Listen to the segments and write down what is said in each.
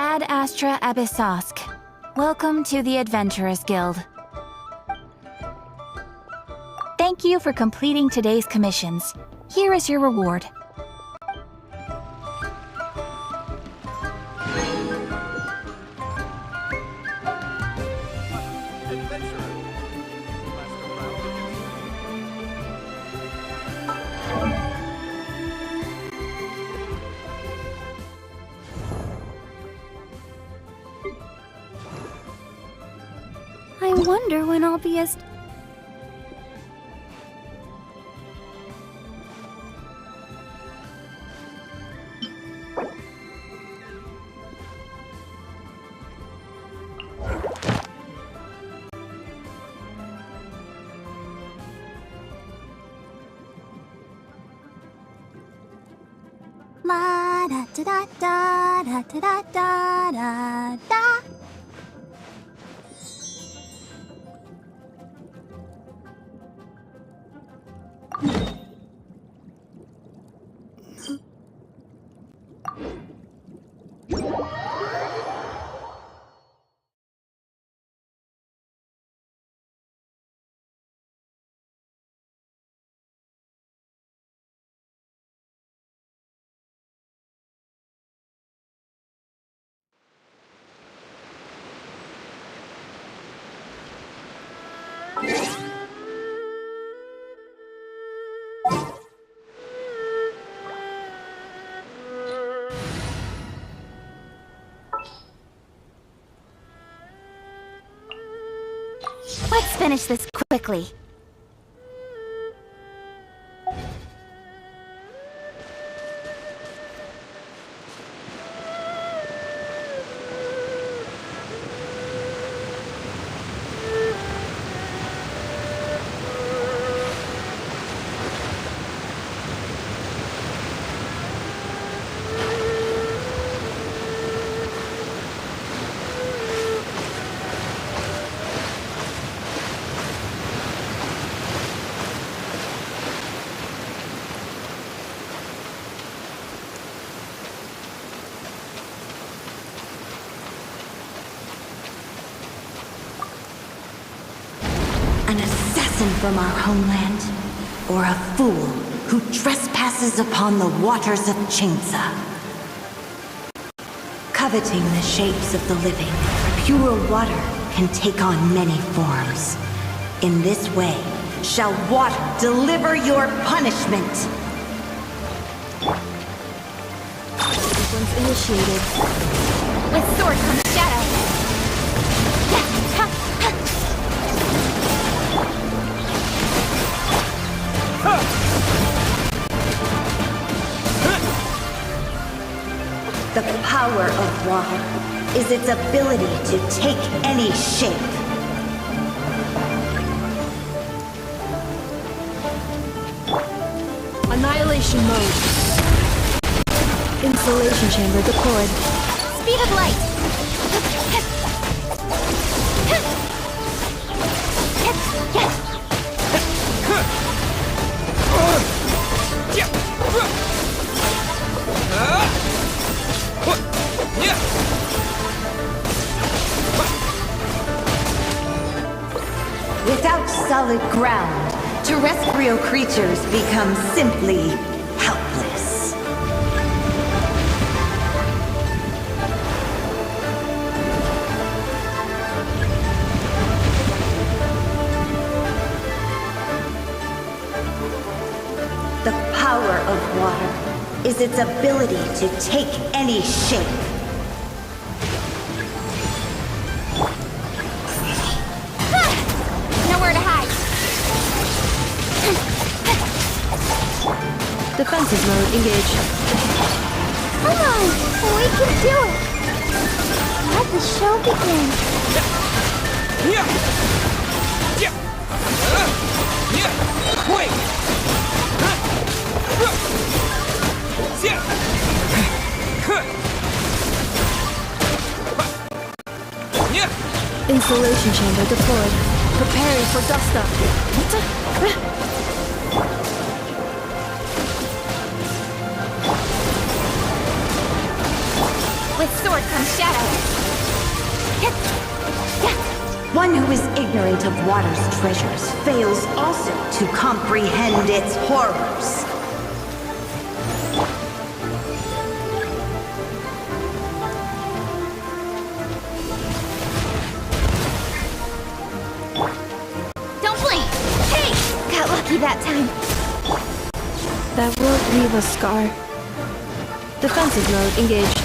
Ad Astra Abyssosk. Welcome to the Adventurers Guild. Thank you for completing today's commissions. Here is your reward. I wonder when I'll be as... La da da da da da da da da. Let's finish this quickly. assassin from our homeland, or a fool who trespasses upon the waters of Chainsa. Coveting the shapes of the living, pure water can take on many forms. In this way, shall water deliver your punishment. Sequence initiated. With sword comes shadow. The power of water is its ability to take any shape. Annihilation mode. Insulation chamber deployed. Speed of light. Without solid ground, terrestrial creatures become simply helpless. The power of water is its ability to take any shape. Nowhere to hide. Defensive mode engaged. Come on, we can do it. Let the show begin. Wait! Insulation chamber deployed. Preparing for dust up. With sword comes shadow. One who is ignorant of water's treasures fails also to comprehend its horrors. Don't blink! Hey! Got lucky that time. That will leave a scar. Defensive mode engaged.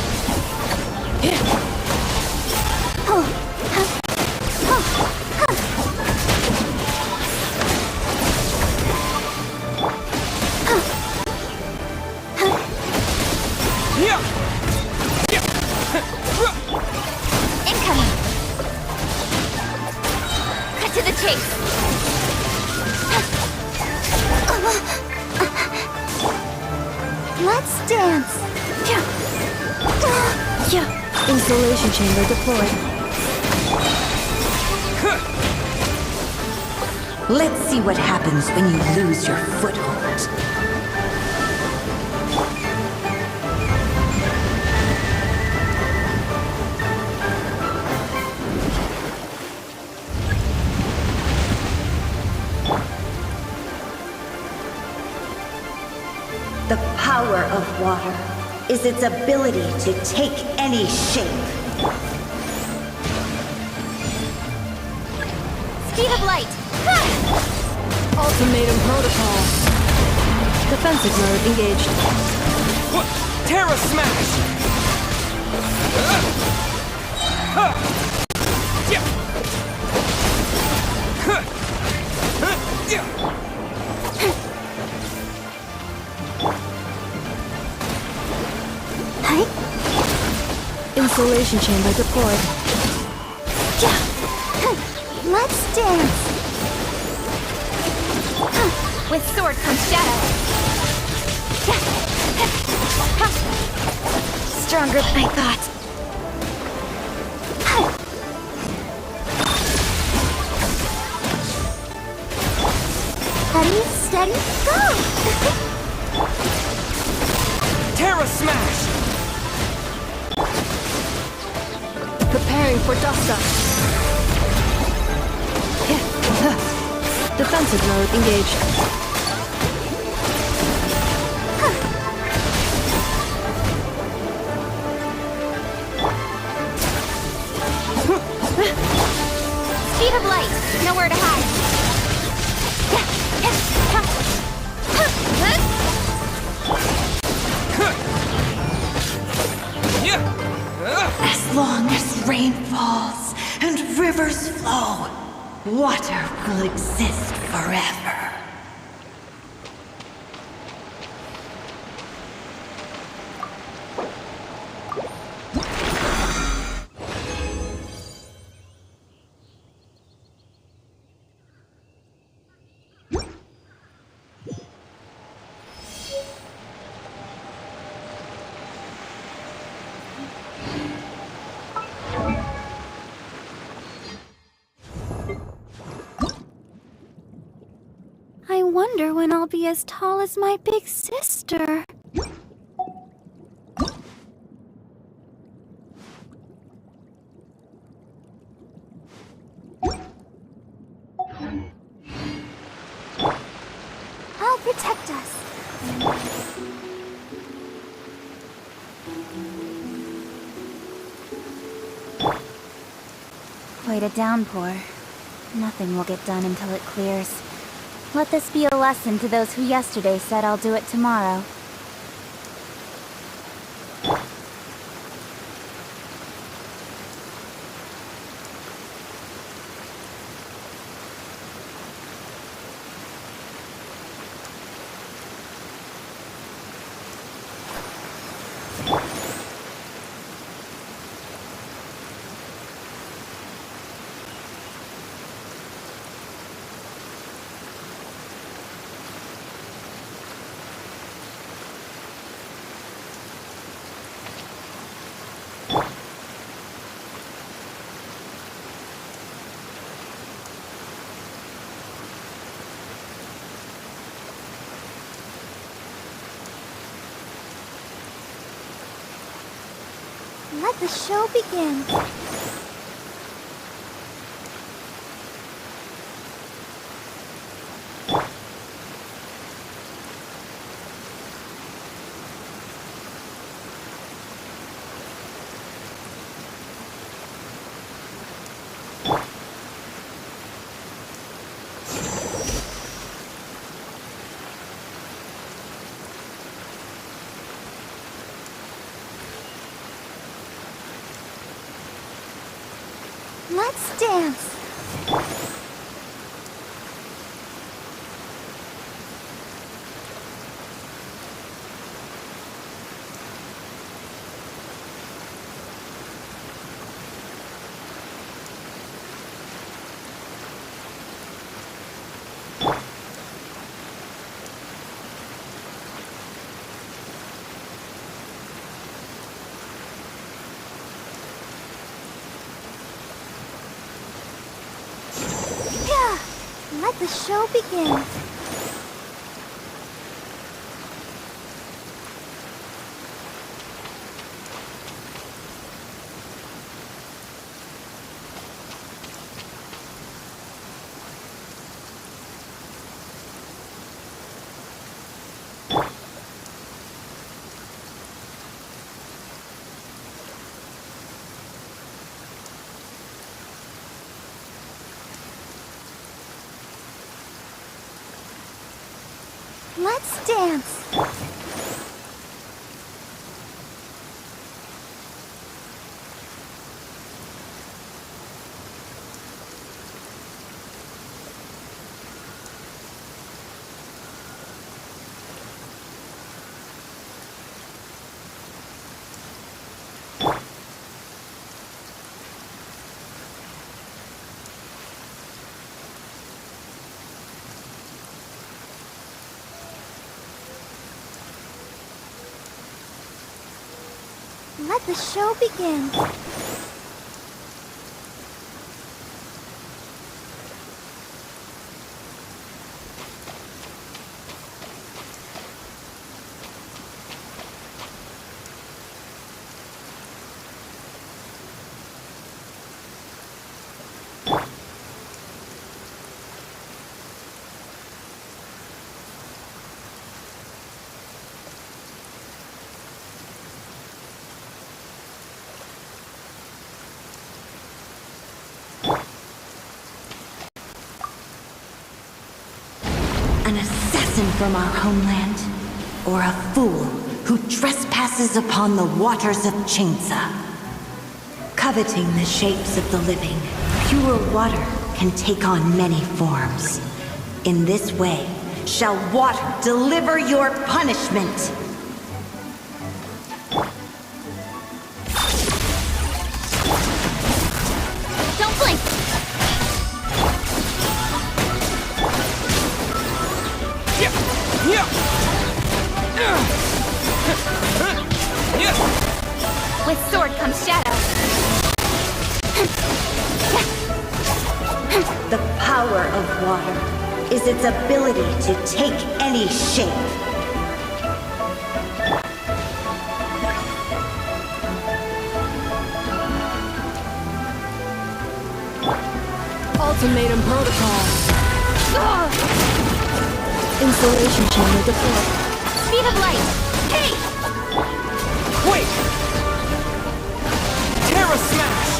Incoming! Cut to the chase! Let's dance! Insulation chamber deployed. Let's see what happens when you lose your foothold. The power of water is its ability to take any shape. Speed of light! Ultimatum protocol. Defensive mode engaged. What? Terra smash! Insulation chamber deployed. Let's dance! With sword comes shadow! Stronger than I thought. Ready, steady, go! Terra smash! Preparing for dust up. Defensive mode engaged. Speed of light. Nowhere to hide. As long as rain falls and rivers flow, water will exist forever. I wonder when I'll be as tall as my big sister. I'll protect us. Quite a downpour. Nothing will get done until it clears. Let this be a lesson to those who yesterday said I'll do it tomorrow. Let the show begin. Let's dance. Let the show begin. Let's dance. Let the show begin. An assassin from our homeland? Or a fool who trespasses upon the waters of Chainsa? Coveting the shapes of the living, pure water can take on many forms. In this way, shall water deliver your punishment. Don't blink! With sword comes shadow. The power of water is its ability to take any shape. Ultimatum protocol. Installation chamber deployed. Speed of light! Hey! Wait! Terra Smash!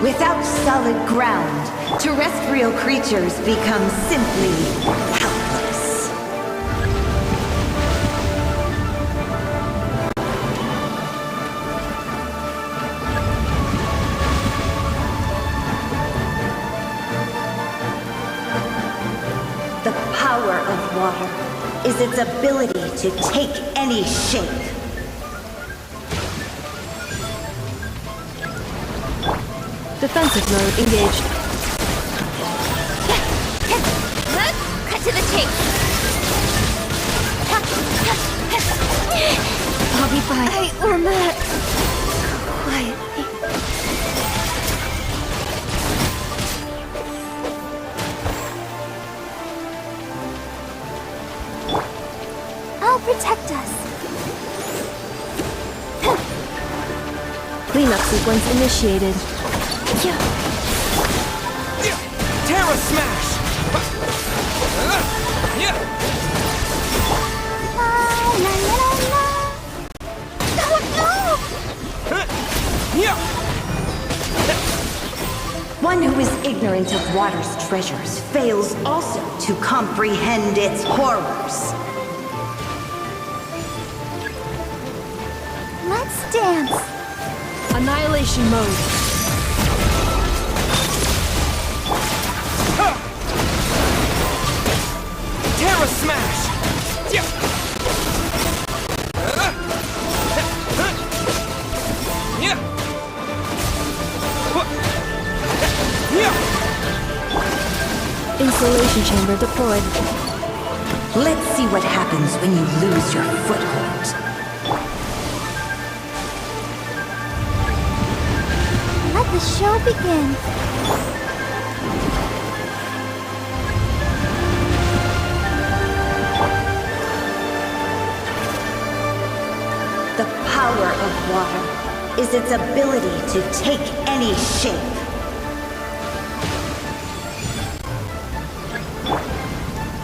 Without solid ground, terrestrial creatures become simply helpless. The power of water is its ability to take any shape. Defensive mode engaged. Cut to the chase! I'll be fine. I will not. Quietly. I'll protect us. Cleanup sequence initiated. Terra Smash! One who is ignorant of water's treasures fails also to comprehend its horrors. Let's dance. Annihilation mode. Terra Smash! Installation chamber deployed. Let's see what happens when you lose your foothold. Let the show begin. The power of water is its ability to take any shape.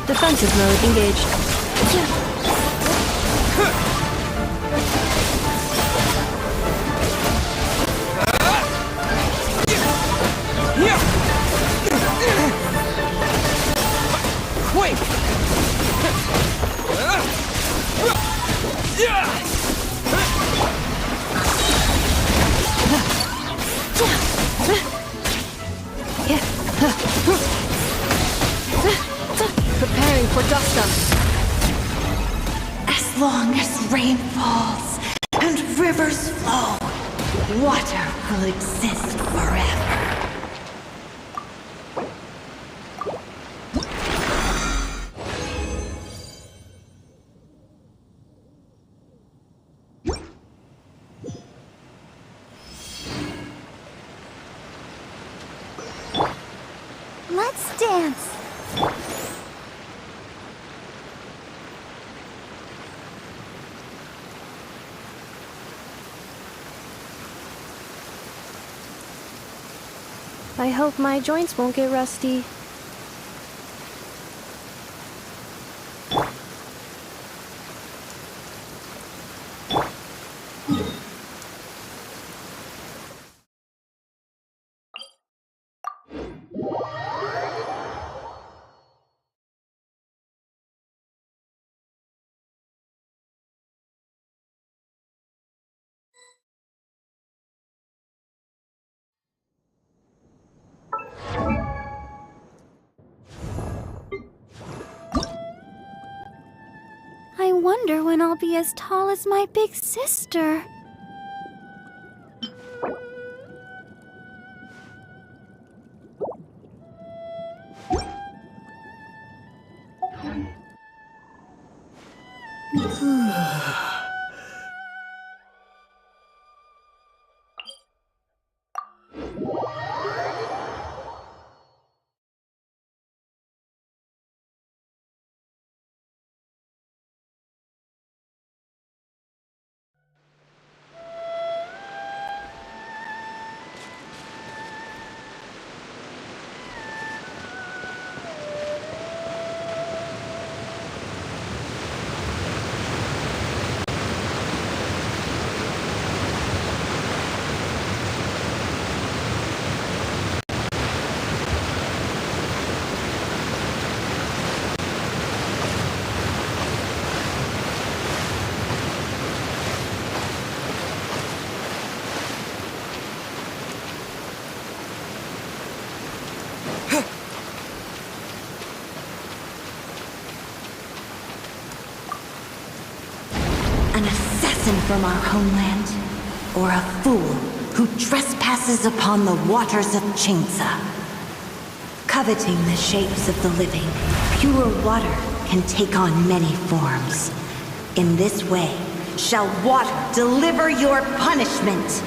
Defensive mode engaged. Quick! Preparing for dust up. As long as rain falls and rivers flow, water will exist forever. Let's dance. I hope my joints won't get rusty. wonder when I'll be as tall as my big sister. An assassin from our homeland, or a fool who trespasses upon the waters of Chainsa. Coveting the shapes of the living, pure water can take on many forms. In this way, shall water deliver your punishment.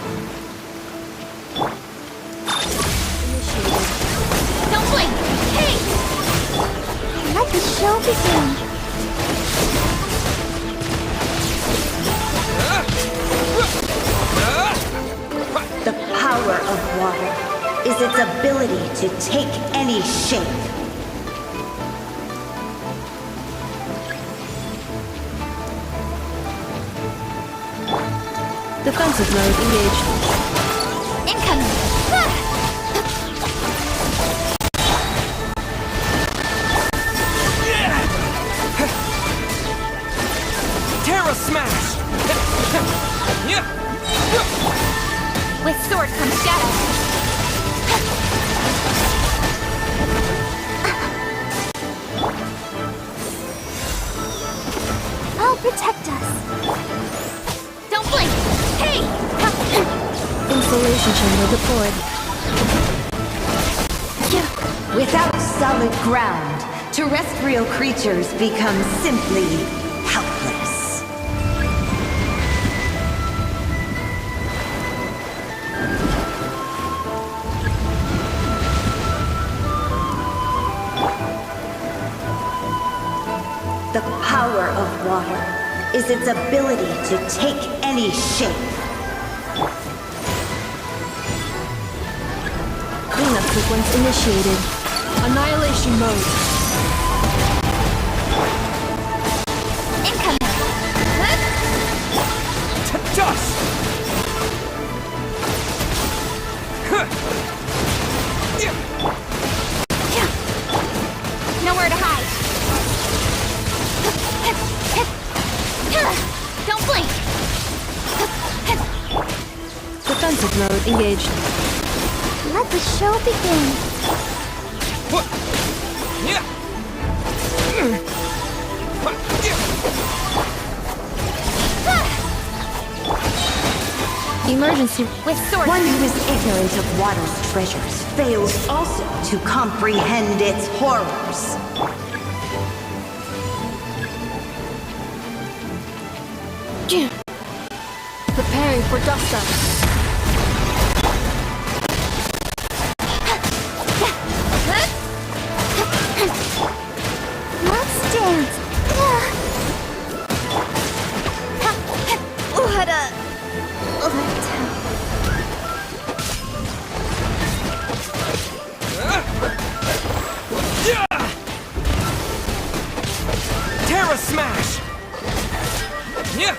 Don't blink! Hey! Let the show begin. The power of water is its ability to take any shape. Defensive mode engaged. Incoming! Terra smash! With sword comes shadow. I'll protect us. Don't blink! Hey! Insulation chamber deployed. Without solid ground, terrestrial creatures become simply helpless. The power of water is its ability to take any shape. Cleanup sequence initiated. Annihilation mode. Incoming! To dust! Nowhere to hide. Don't blink! Defensive mode engaged. Let the show begin. What? Yeah. Emergency. With sword. One who is ignorant of water's treasures fails also to comprehend its horrors. Preparing for dust up. Let's dance. What a... Terra smash! Yeah.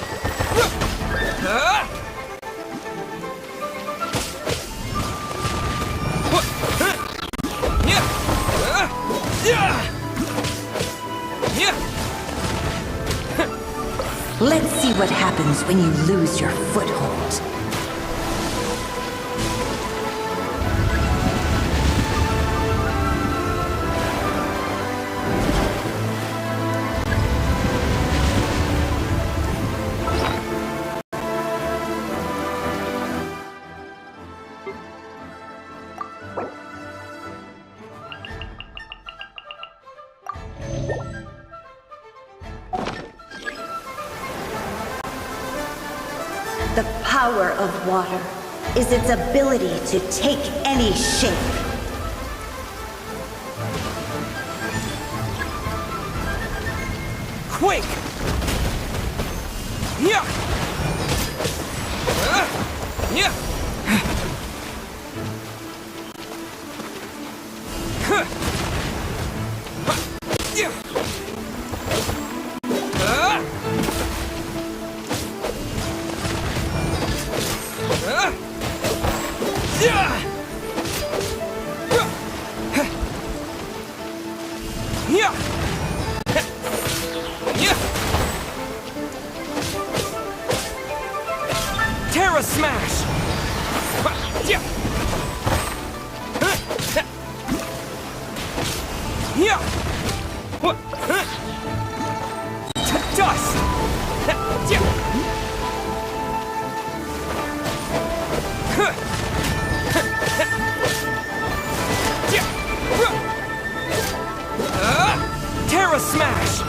Let's see what happens when you lose your foothold. The power of water is its ability to take any shape. Quake! Yeah! Yeah! Yeah! Terra Smash! Dust! Terra Smash!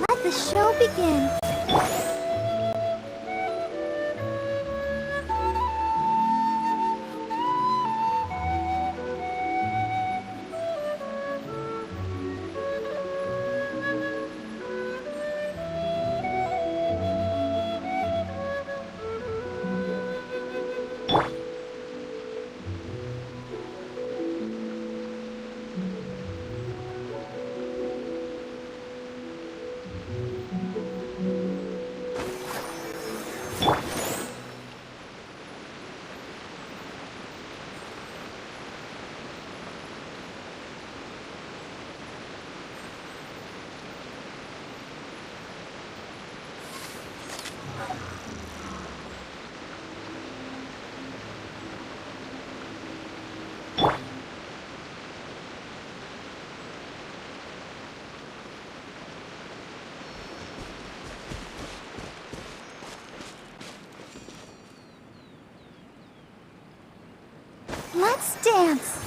Let the show begin. Let's dance.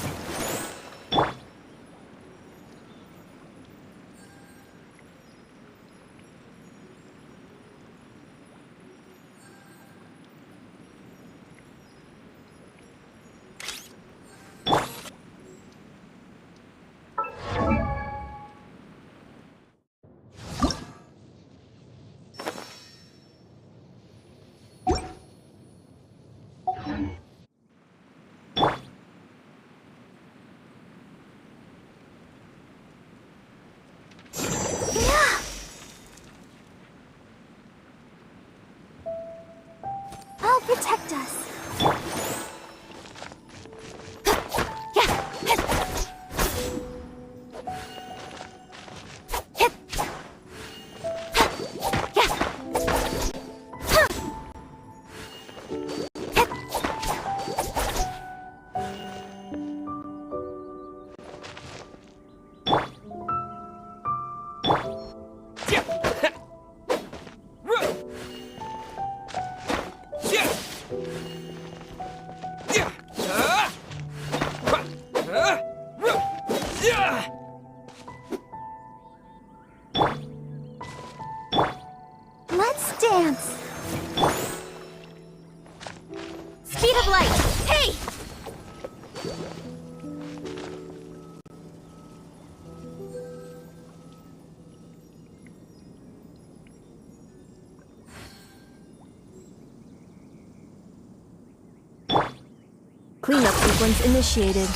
Cleanup sequence initiated.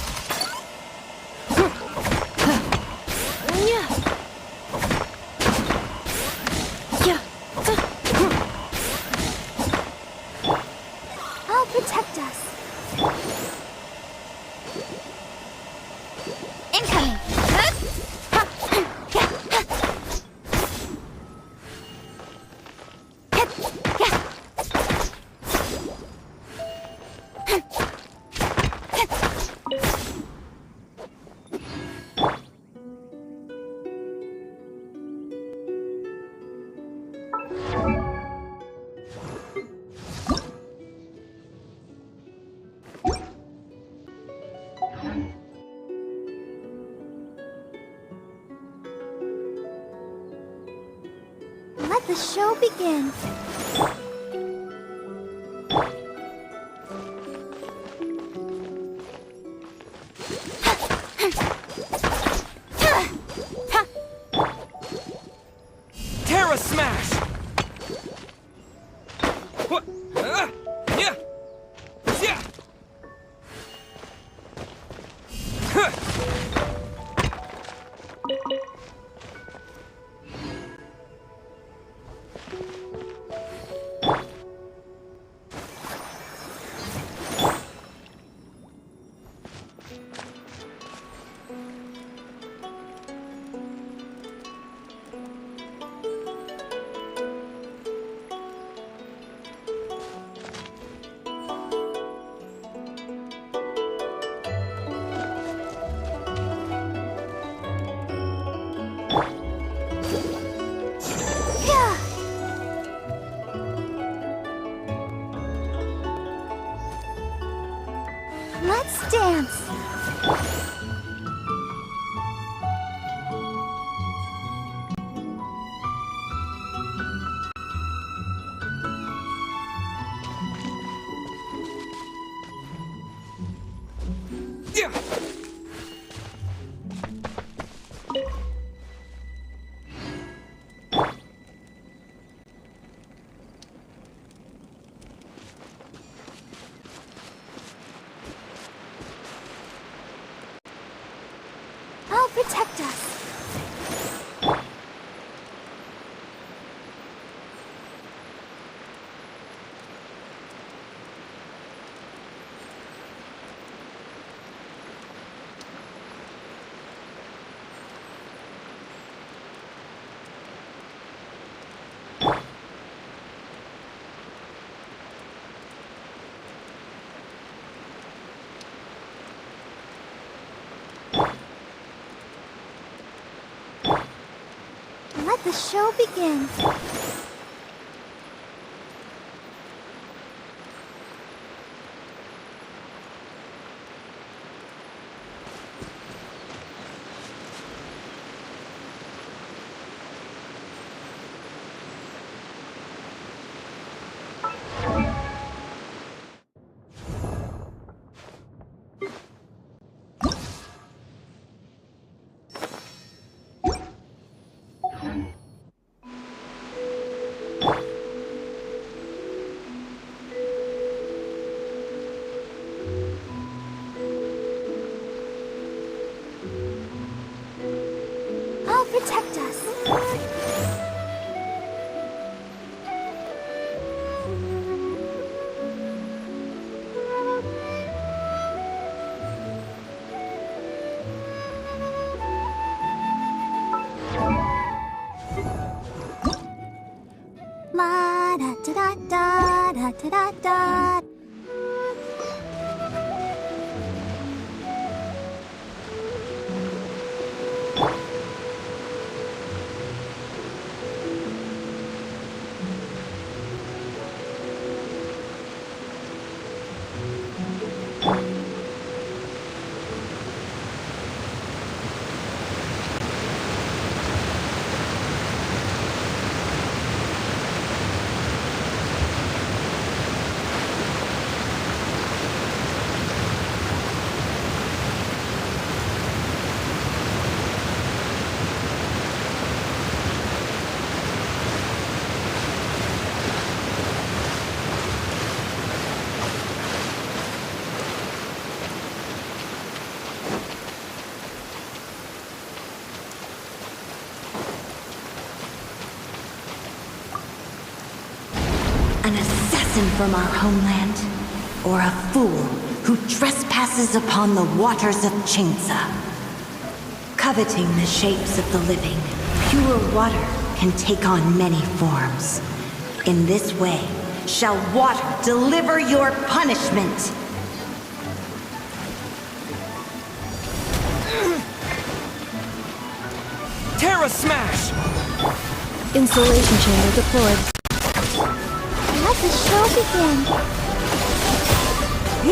I'll protect us. Incoming! Let the show begin. Terra Smash! What? Yeah! Yeah! Huh. Yeah. Let's dance. Yeah! I'll protect us. Let the show begin. I'll protect us. La da da da da da da da. from our homeland, or a fool who trespasses upon the waters of Chainsa. Coveting the shapes of the living, pure water can take on many forms. In this way, shall water deliver your punishment. Terra Smash! Installation chamber deployed. Let the show begin.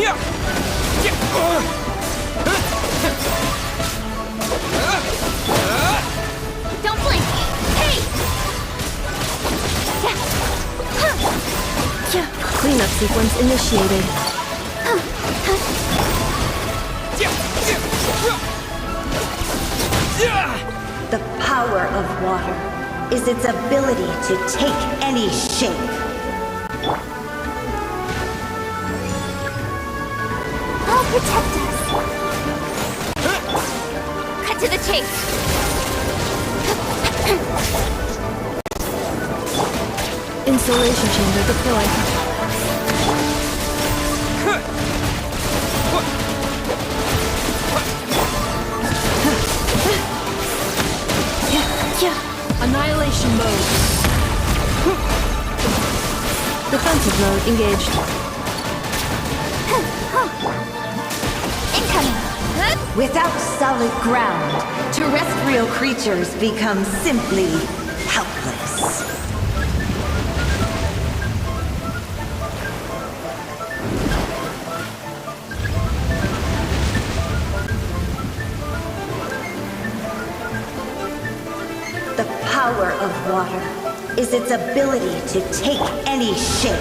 Yeah! Don't blink! Hey! Cleanup sequence initiated. The power of water is its ability to take any shape. I'll protect us. Cut to the chase! Installation chamber deployed. Annihilation mode. Defensive mode engaged. Incoming! Without solid ground, terrestrial creatures become simply helpless. The power of water is its ability to take any shape.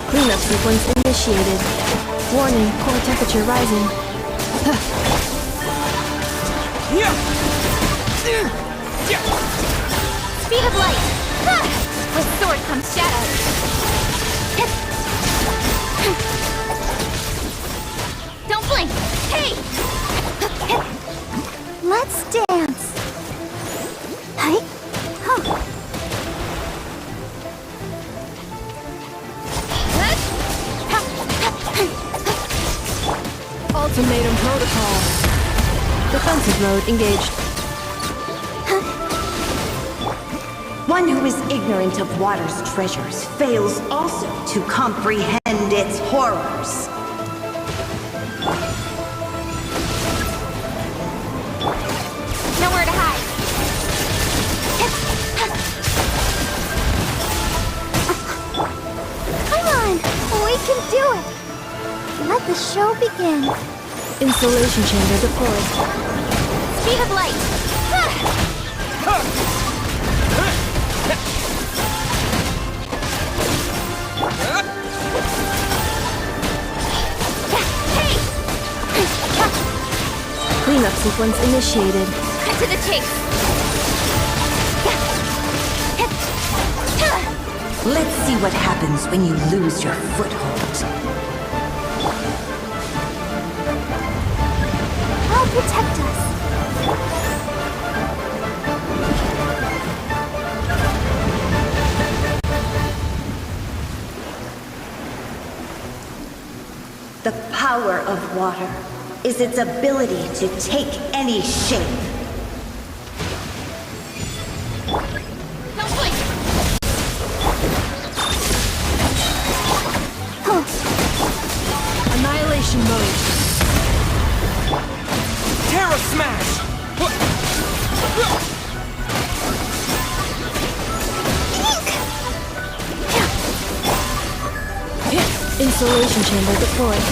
Cleanup sequence initiated. Warning, core temperature rising. Speed of light! With sword comes shadow. Don't blink! Hey! Let's dance. Hey? Huh. Ultimatum protocol. Defensive mode engaged. One who is ignorant of water's treasures fails also to comprehend its horrors. Nowhere to hide! Come on, we can do it. Let the show begin. Installation chamber deployed. Speed of light! Cleanup sequence initiated. Cut to the chase! Let's see what happens when you lose your foothold. I'll protect us. The power of water is its ability to take any shape. Don't blink! Annihilation mode. Terra Smash! Installation chamber deployed.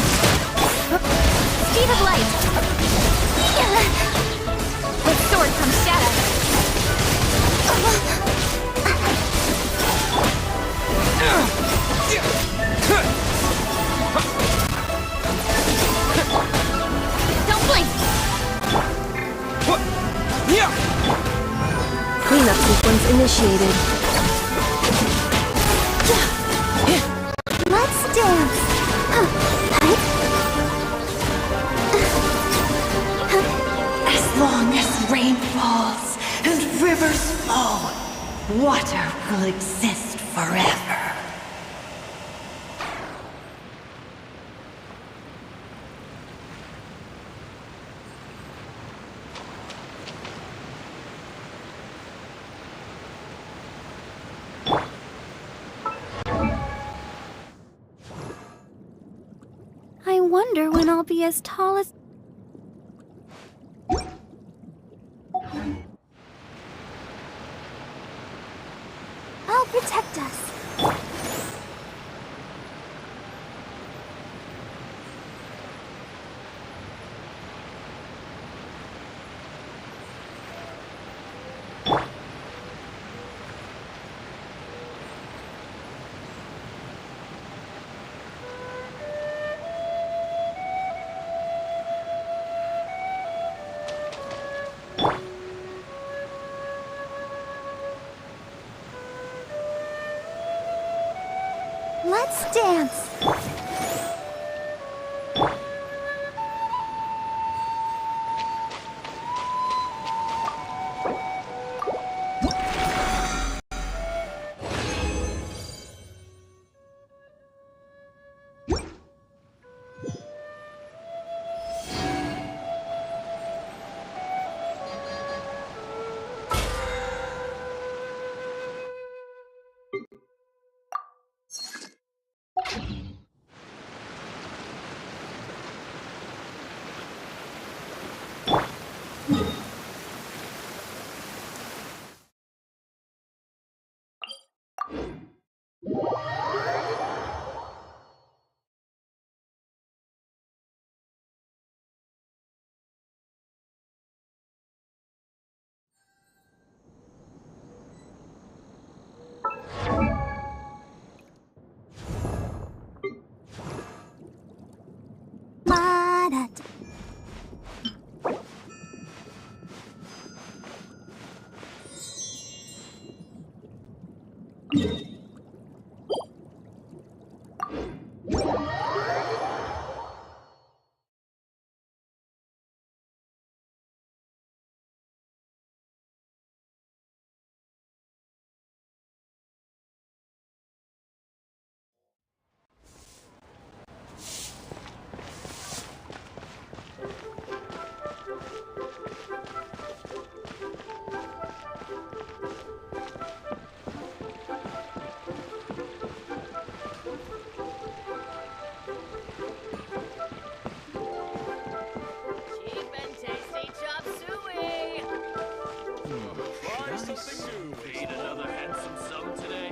Speed of light! With sword comes shadow. Don't blink! Cleanup sequence initiated. Let's dance. As long as rain falls. Water will exist forever. I wonder when I'll be as tall as... I'll protect us. Let's dance. Eat another handsome sum today?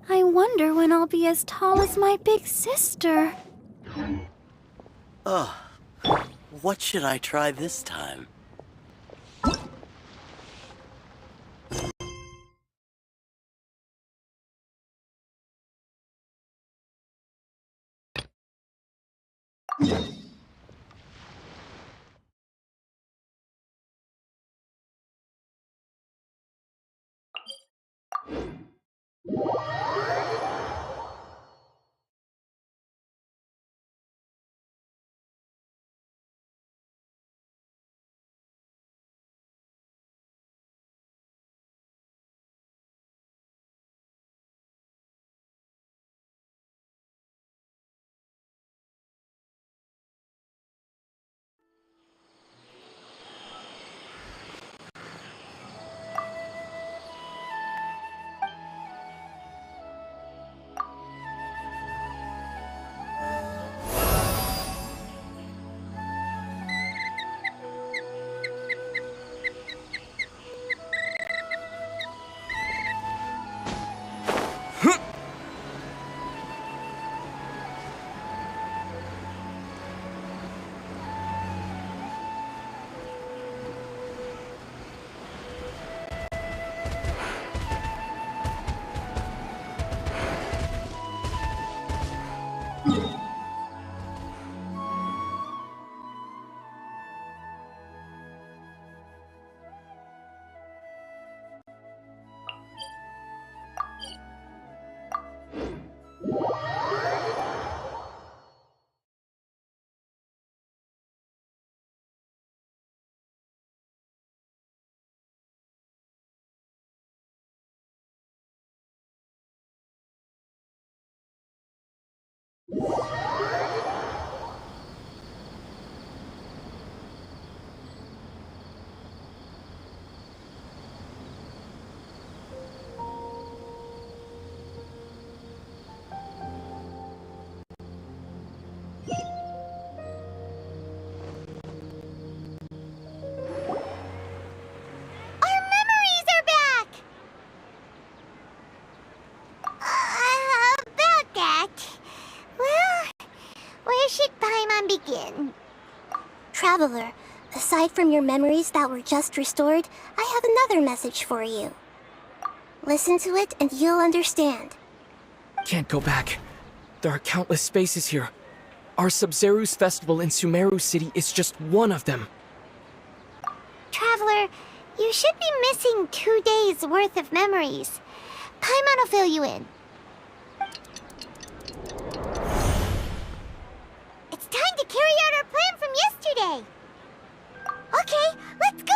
I wonder when I'll be as tall as my big sister. Ugh. What should I try this time? Our memories are back! About that. Well, where should Paimon begin? Traveler, aside from your memories that were just restored, I have another message for you. Listen to it and you'll understand. Can't go back. There are countless spaces here. Our Sub-Zeru's festival in Sumeru City is just one of them. Traveler, you should be missing 2 days worth of memories. Paimon will fill you in. It's time to carry out our plan from yesterday. Okay, let's go!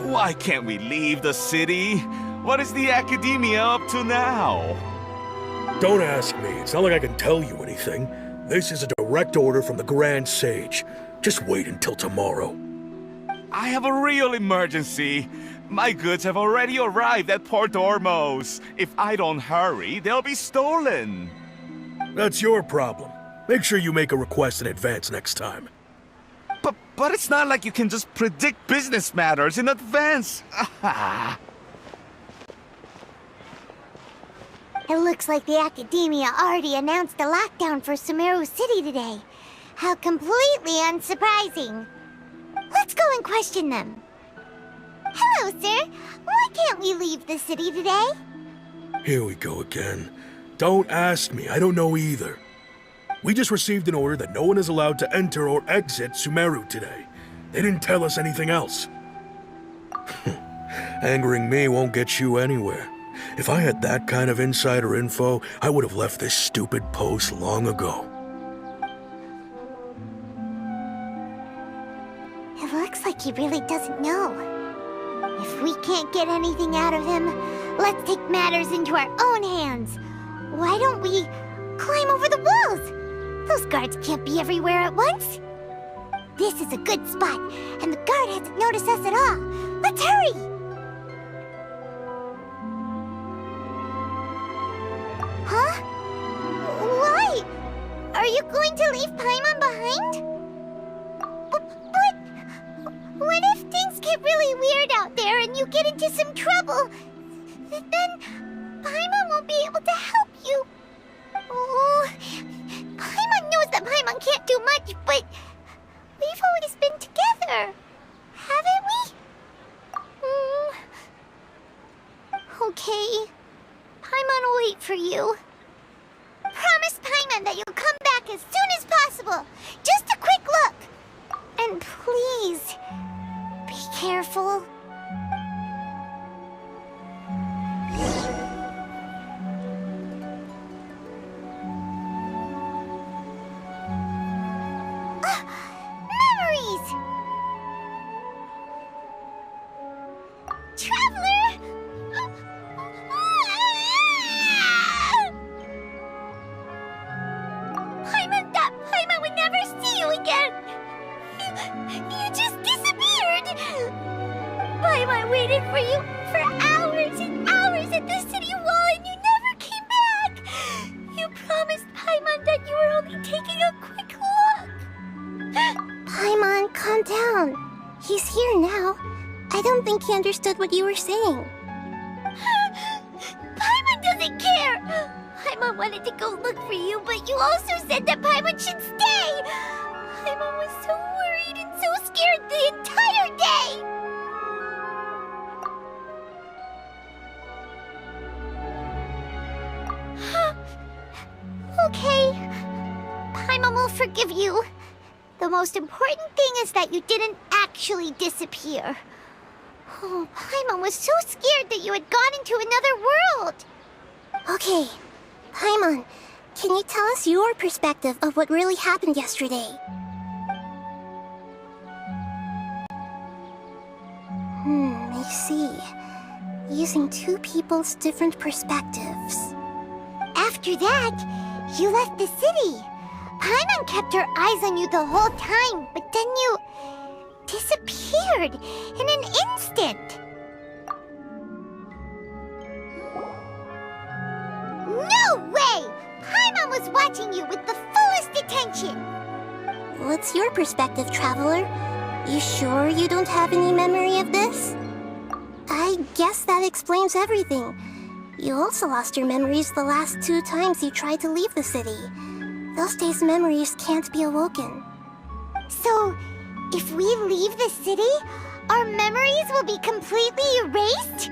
Why can't we leave the city? What is the academia up to now? Don't ask me. It's not like I can tell you anything. This is a direct order from the Grand Sage. Just wait until tomorrow. I have a real emergency. My goods have already arrived at Port Ormos. If I don't hurry, they'll be stolen. That's your problem. Make sure you make a request in advance next time. But it's not like you can just predict business matters in advance. It looks like the Academia already announced a lockdown for Sumeru City today. How completely unsurprising. Let's go and question them. Hello, sir. Why can't we leave the city today? Here we go again. Don't ask me. I don't know either. We just received an order that no one is allowed to enter or exit Sumeru today. They didn't tell us anything else. Angering me won't get you anywhere. If I had that kind of insider info, I would have left this stupid post long ago. It looks like he really doesn't know. If we can't get anything out of him, let's take matters into our own hands. Why don't we climb over the walls? Those guards can't be everywhere at once. This is a good spot, and the guard hasn't noticed us at all. Let's hurry! Huh? Why? Are you going to leave Paimon behind? But what if things get really weird out there and you get into some trouble? Then Paimon won't be able to help you. Oh, Paimon knows that Paimon can't do much, but we've always been together, haven't we? Okay. Paimon will wait for you. Promise Paimon that you'll come back as soon as possible. Just a quick look. And please, be careful. Memories! Traveler! He's here now. I don't think he understood what you were saying. Paimon doesn't care! Paimon wanted to go look for you, but you also said that Paimon should stay! Paimon was so worried and so scared the entire day! Okay. Paimon will forgive you. The most important thing is that you didn't actually disappear. Oh, Paimon was so scared that you had gone into another world. Okay. Paimon, can you tell us your perspective of what really happened yesterday? I see. Using two people's different perspectives. After that, you left the city. Paimon kept her eyes on you the whole time, but then you disappeared in an instant. No way! Paimon was watching you with the fullest attention. What's your perspective, Traveler? You sure you don't have any memory of this? I guess that explains everything. You also lost your memories the last 2 times you tried to leave the city. Those days' memories can't be awoken. So, if we leave the city, our memories will be completely erased?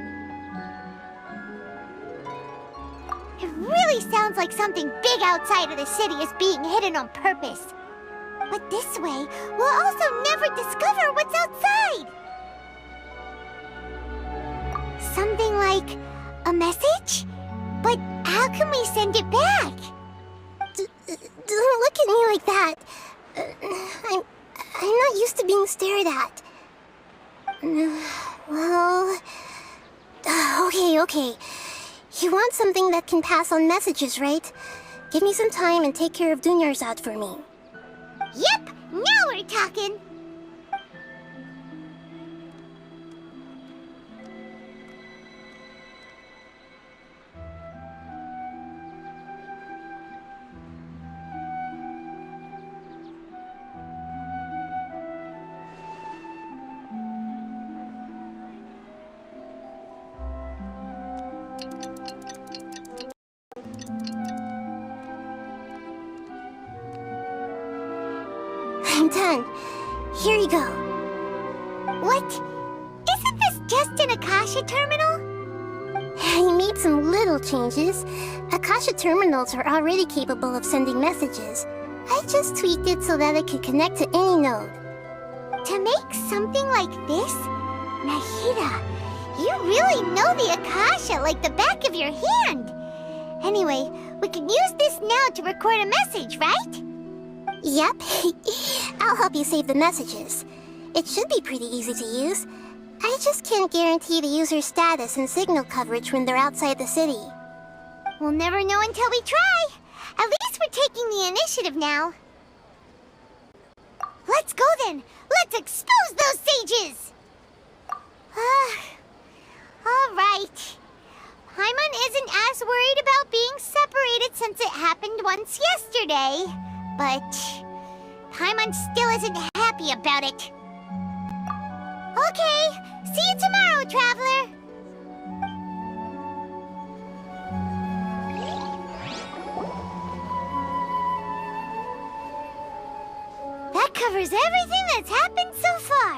It really sounds like something big outside of the city is being hidden on purpose. But this way, we'll also never discover what's outside. Something like a message? But how can we send it back? Don't look at me like that. I'm not used to being stared at. Well... Okay. You want something that can pass on messages, right? Give me some time and take care of Dunyarzad for me. Yep! Now we're talking! I'm done. Here you go. What? Isn't this just an Akasha terminal? I made some little changes. Akasha terminals are already capable of sending messages. I just tweaked it so that it could connect to any node. To make something like this? Nahida, you really know the Akasha like the back of your hand. Anyway, we can use this now to record a message, right? Yep. I'll help you save the messages. It should be pretty easy to use. I just can't guarantee the user's status and signal coverage when they're outside the city. We'll never know until we try. At least we're taking the initiative now. Let's go then. Let's expose those sages. All right. Paimon isn't as worried about being separated since it happened once yesterday. But Paimon still isn't happy about it. Okay, see you tomorrow, Traveler. That covers everything that's happened so far.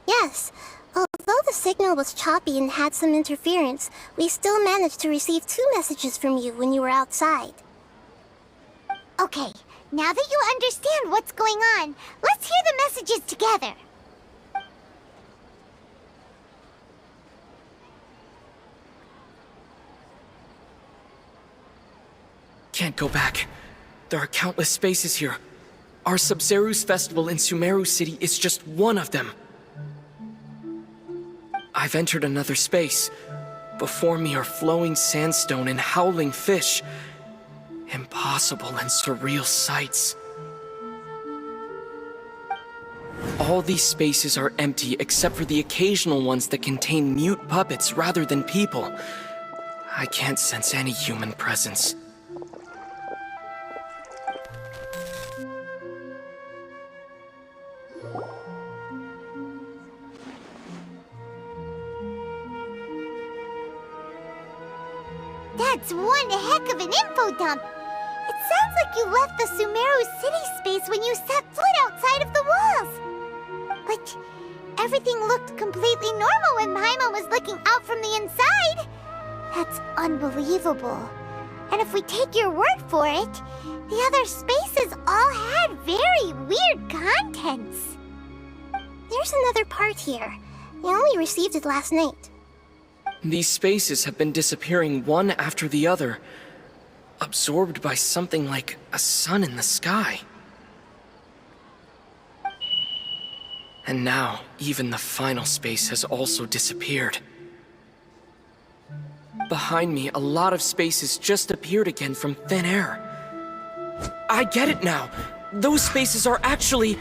Yes. Although the signal was choppy and had some interference, we still managed to receive 2 messages from you when you were outside. Okay, now that you understand what's going on, let's hear the messages together. Can't go back. There are countless spaces here. Our Sub-Zeru's festival in Sumeru City is just one of them. I've entered another space. Before me are flowing sandstone and howling fish. Impossible and surreal sights. All these spaces are empty except for the occasional ones that contain mute puppets rather than people. I can't sense any human presence. That's one heck of an info dump. It sounds like you left the Sumeru city space when you set foot outside of the walls. But everything looked completely normal when Paimon was looking out from the inside. That's unbelievable. And if we take your word for it, the other spaces all had very weird contents. There's another part here. I only received it last night. These spaces have been disappearing one after the other, absorbed by something like a sun in the sky. And now, even the final space has also disappeared. Behind me, a lot of spaces just appeared again from thin air. I get it now! Those spaces are actually...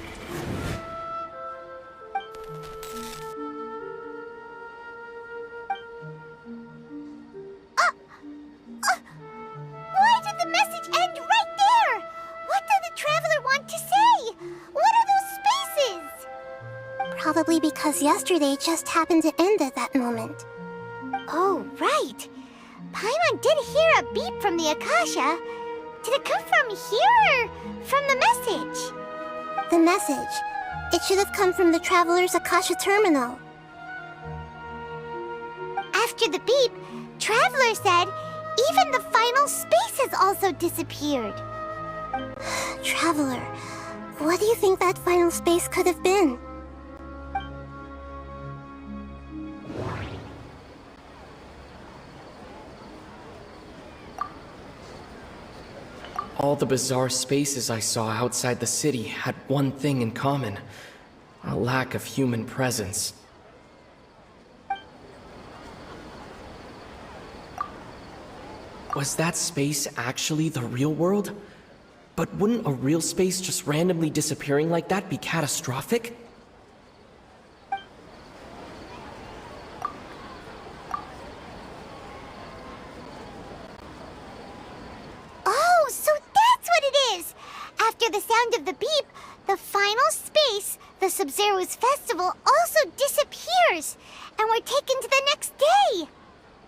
Why did the message end right there? What did the Traveler want to say? What are those spaces? Probably because yesterday just happened to end at that moment. Oh, right. Paimon did hear a beep from the Akasha. Did it come from here or from the message? The message. It should have come from the Traveler's Akasha terminal. After the beep, Traveler said even the final space has also disappeared. Traveler, what do you think that final space could have been? All the bizarre spaces I saw outside the city had one thing in common: a lack of human presence. Was that space actually the real world? But wouldn't a real space just randomly disappearing like that be catastrophic? Oh, so that's what it is! After the sound of the beep, the final space, the Sub-Zero's festival, also disappears, and we're taken to the next day.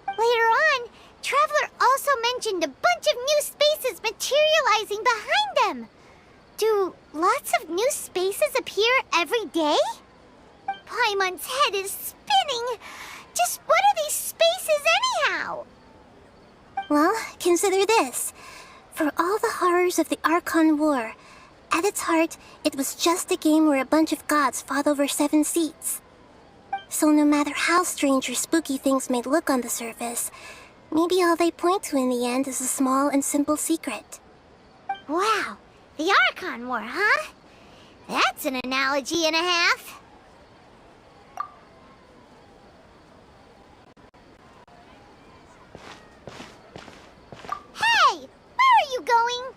Later on, Traveler also mentioned a bunch of new spaces materializing behind them. Do lots of new spaces appear every day? Paimon's head is spinning. Just what are these spaces anyhow? Well, consider this. For all the horrors of the Archon War, at its heart, it was just a game where a bunch of gods fought over 7 seats. So no matter how strange or spooky things may look on the surface, maybe all they point to in the end is a small and simple secret. Wow, the Archon War, huh? That's an analogy and a half. Hey, where are you going?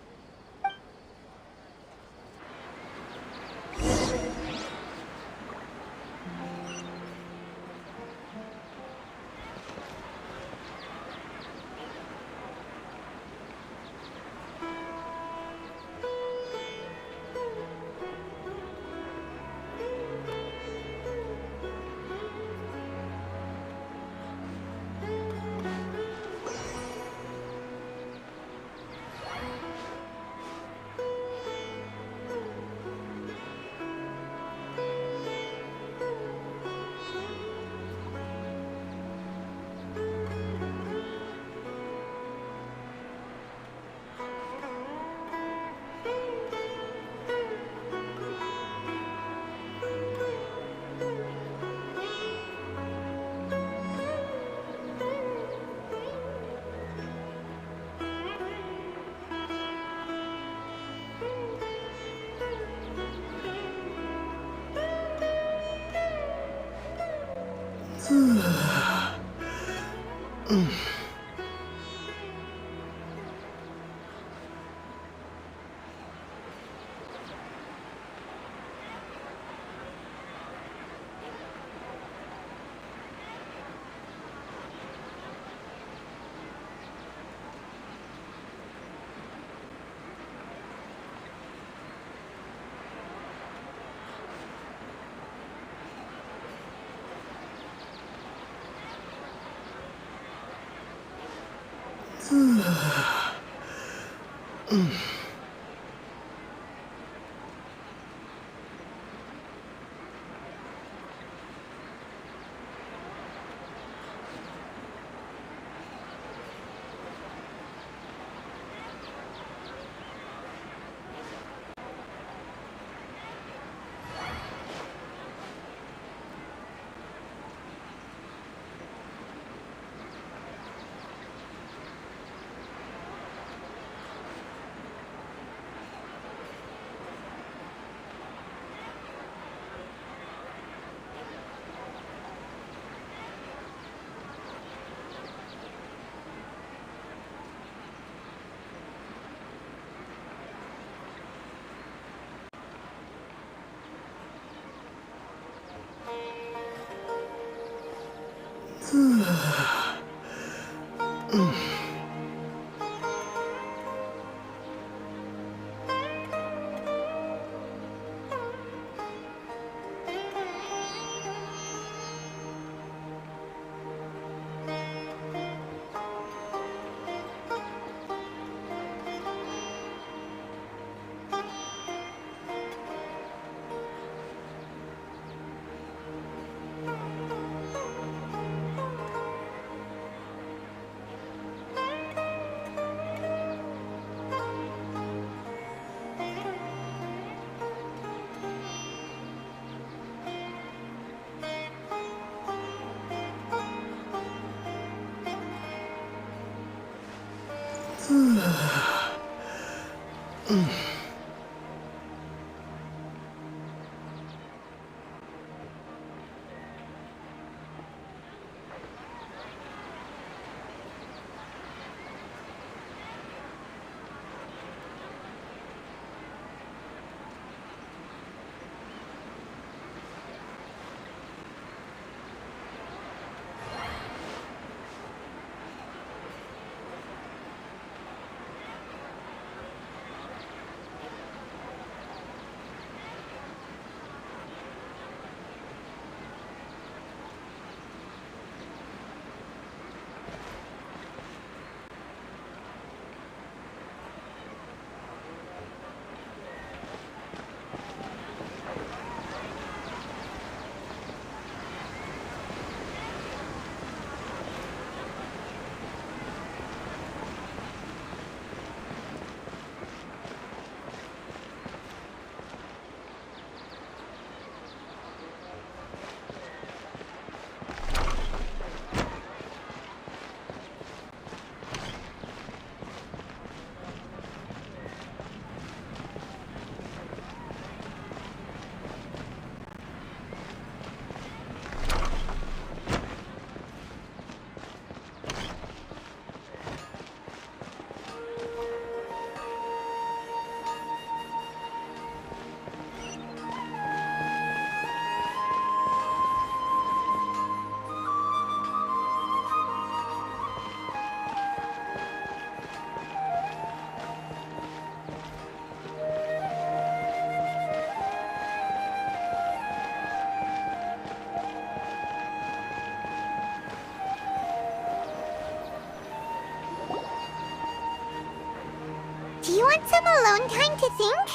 Do you want some alone time to think?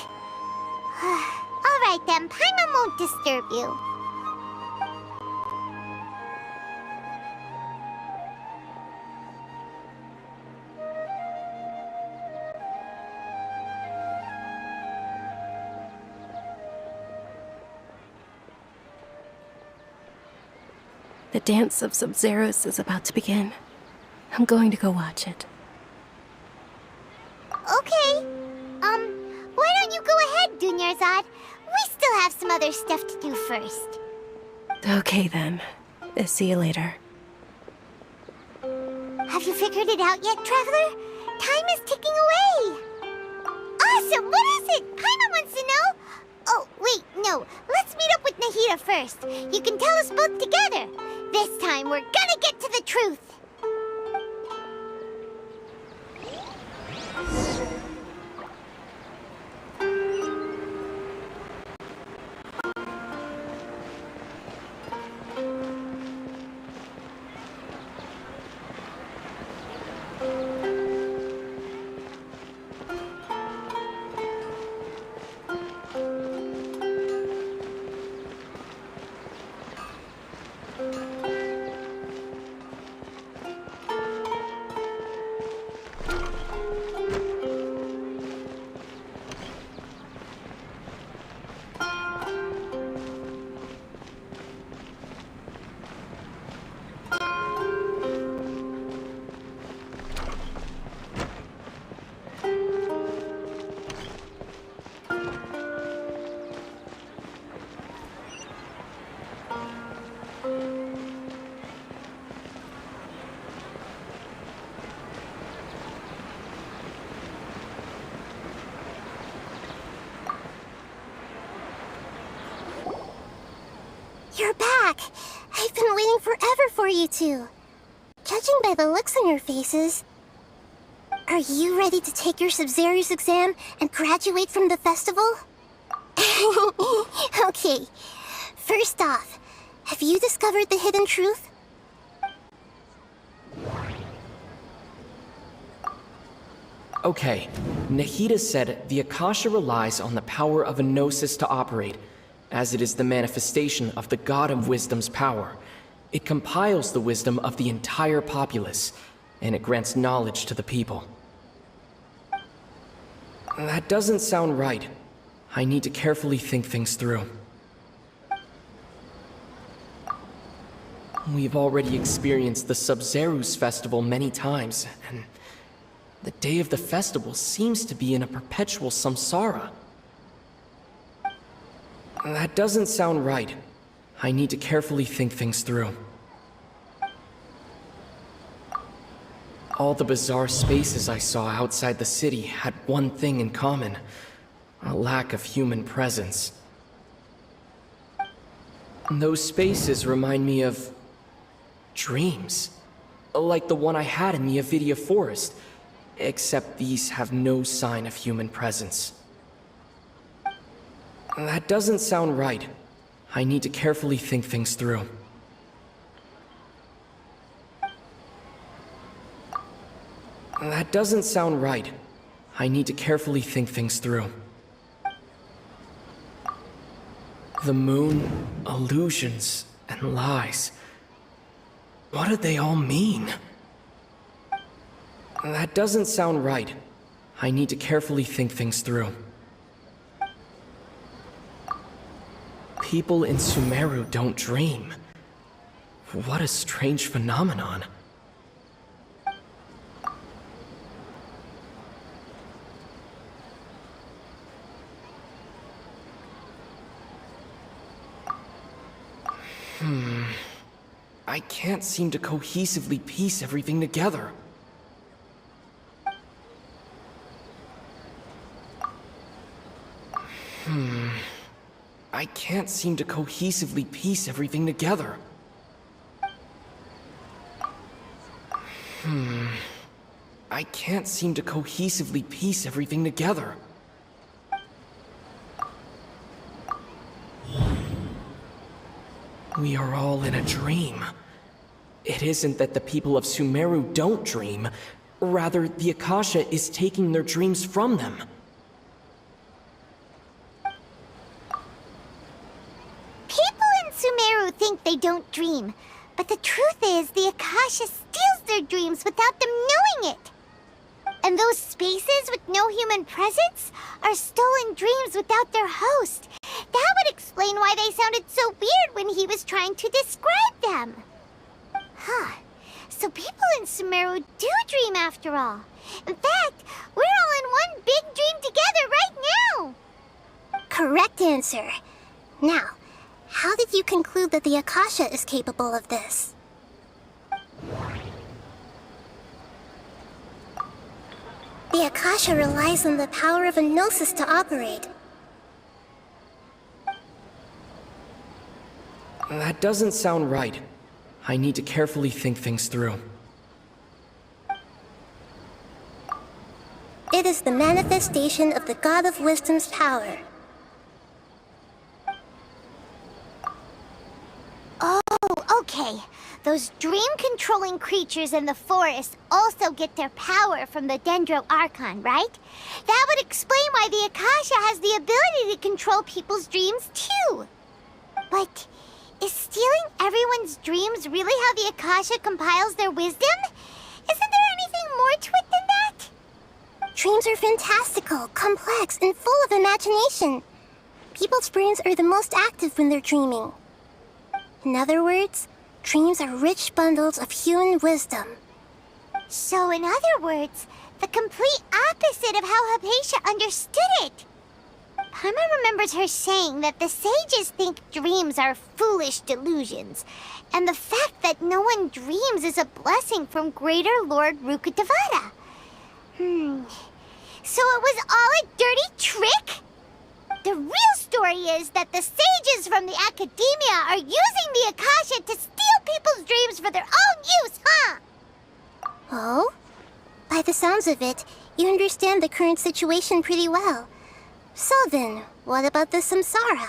Alright then, Paimon won't disturb you. The dance of Sub-Zeros is about to begin. I'm going to go watch it. Okay. Why don't you go ahead, Dunyarzad? We still have some other stuff to do first. Okay then. See you later. Have you figured it out yet, Traveler? Time is ticking away. Awesome! What is it? Paimon wants to know. Oh, wait, no. Let's meet up with Nahida first. You can tell us both together. This time, we're gonna get to the truth. for you two. Judging by the looks on your faces, are you ready to take your Sub-Zero's exam and graduate from the festival? Okay, first off, have you discovered the hidden truth? Okay, Nahida said the Akasha relies on the power of a gnosis to operate, as it is the manifestation of the God of Wisdom's power. It compiles the wisdom of the entire populace, and it grants knowledge to the people. That doesn't sound right. I need to carefully think things through. We've already experienced the Sub-Zero's festival many times, and the day of the festival seems to be in a perpetual samsara. That doesn't sound right. I need to carefully think things through. All the bizarre spaces I saw outside the city had one thing in common: a lack of human presence. Those spaces remind me of dreams, like the one I had in the Avidia Forest, except these have no sign of human presence. That doesn't sound right. I need to carefully think things through. That doesn't sound right. I need to carefully think things through. The moon, illusions, and lies. What do they all mean? That doesn't sound right. I need to carefully think things through. People in Sumeru don't dream. What a strange phenomenon. I can't seem to cohesively piece everything together. I can't seem to cohesively piece everything together. I can't seem to cohesively piece everything together. We are all in a dream. It isn't that the people of Sumeru don't dream. Rather, the Akasha is taking their dreams from them. People in Sumeru think they don't dream, but the truth is the Akasha steals their dreams without them knowing it. And those spaces with no human presence are stolen dreams without their host. That would explain why they sounded so weird when he was trying to describe them. Huh. So people in Sumeru do dream after all. In fact, we're all in one big dream together right now. Correct answer. Now, how did you conclude that the Akasha is capable of this? The Akasha relies on the power of a gnosis to operate. That doesn't sound right. I need to carefully think things through. It is the manifestation of the God of Wisdom's power. Oh, okay. Those dream-controlling creatures in the forest also get their power from the Dendro Archon, right? That would explain why the Akasha has the ability to control people's dreams, too. But is stealing everyone's dreams really how the Akasha compiles their wisdom? Isn't there anything more to it than that? Dreams are fantastical, complex, and full of imagination. People's brains are the most active when they're dreaming. In other words, dreams are rich bundles of human wisdom. So in other words, the complete opposite of how Hypatia understood it. Paimon remembers her saying that the sages think dreams are foolish delusions, and the fact that no one dreams is a blessing from Greater Lord Rukkhadevata. So it was all a dirty trick? The real story is that the sages from the Academia are using the Akasha to steal people's dreams for their own use, huh? Oh? By the sounds of it, you understand the current situation pretty well. So then, what about the samsara?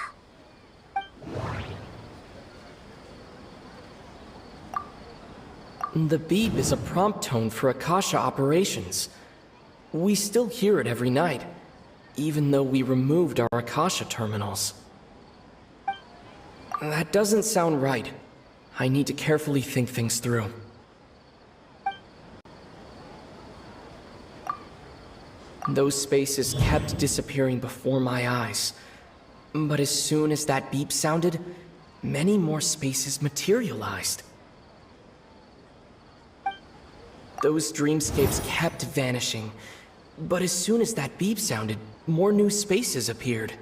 The beep is a prompt tone for Akasha operations. We still hear it every night, even though we removed our Akasha terminals. That doesn't sound right. I need to carefully think things through. Those spaces kept disappearing before my eyes. But as soon as that beep sounded, many more spaces materialized. Those dreamscapes kept vanishing, but as soon as that beep sounded, more new spaces appeared.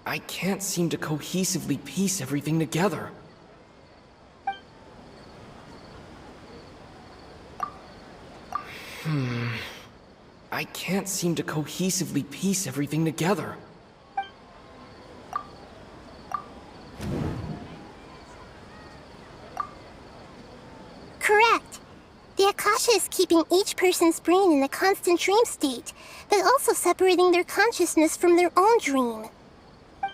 I can't seem to cohesively piece everything together. I can't seem to cohesively piece everything together. Correct. The Akasha is keeping each person's brain in a constant dream state, but also separating their consciousness from their own dream.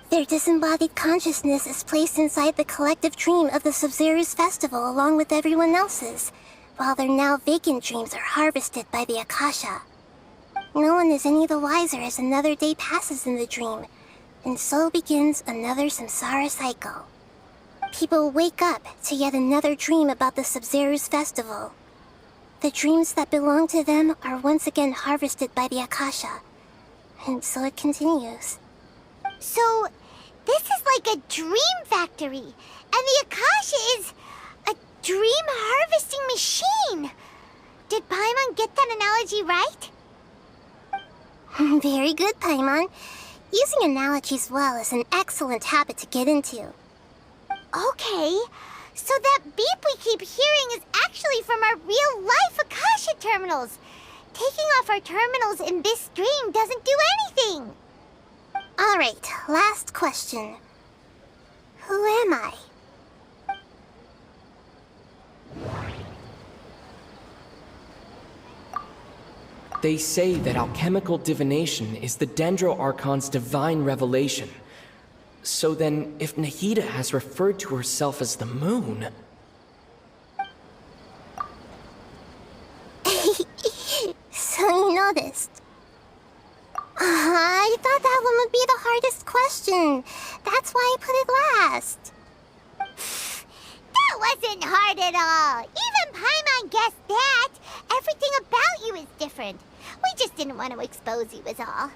Their disembodied consciousness is placed inside the collective dream of the Sub-Zero's festival along with everyone else's, while their now vacant dreams are harvested by the Akasha. No one is any the wiser as another day passes in the dream, and so begins another samsara cycle. People wake up to yet another dream about the Sub-Zero's festival. The dreams that belong to them are once again harvested by the Akasha, and so it continues. So, this is like a dream factory, and the Akasha is a dream harvesting machine. Did Paimon get that analogy right? Very good, Paimon. Using analogies well is an excellent habit to get into. Okay, so that beep we keep hearing is actually from our real-life Akasha terminals. Taking off our terminals in this dream doesn't do anything. Alright, last question. Who am I? They say that alchemical divination is the Dendro Archon's divine revelation. So then, if Nahida has referred to herself as the moon... So you noticed. I thought that one would be the hardest question. That's why I put it last. That wasn't hard at all. Even Paimon guessed that. Everything about you is different. We just didn't want to expose you is all.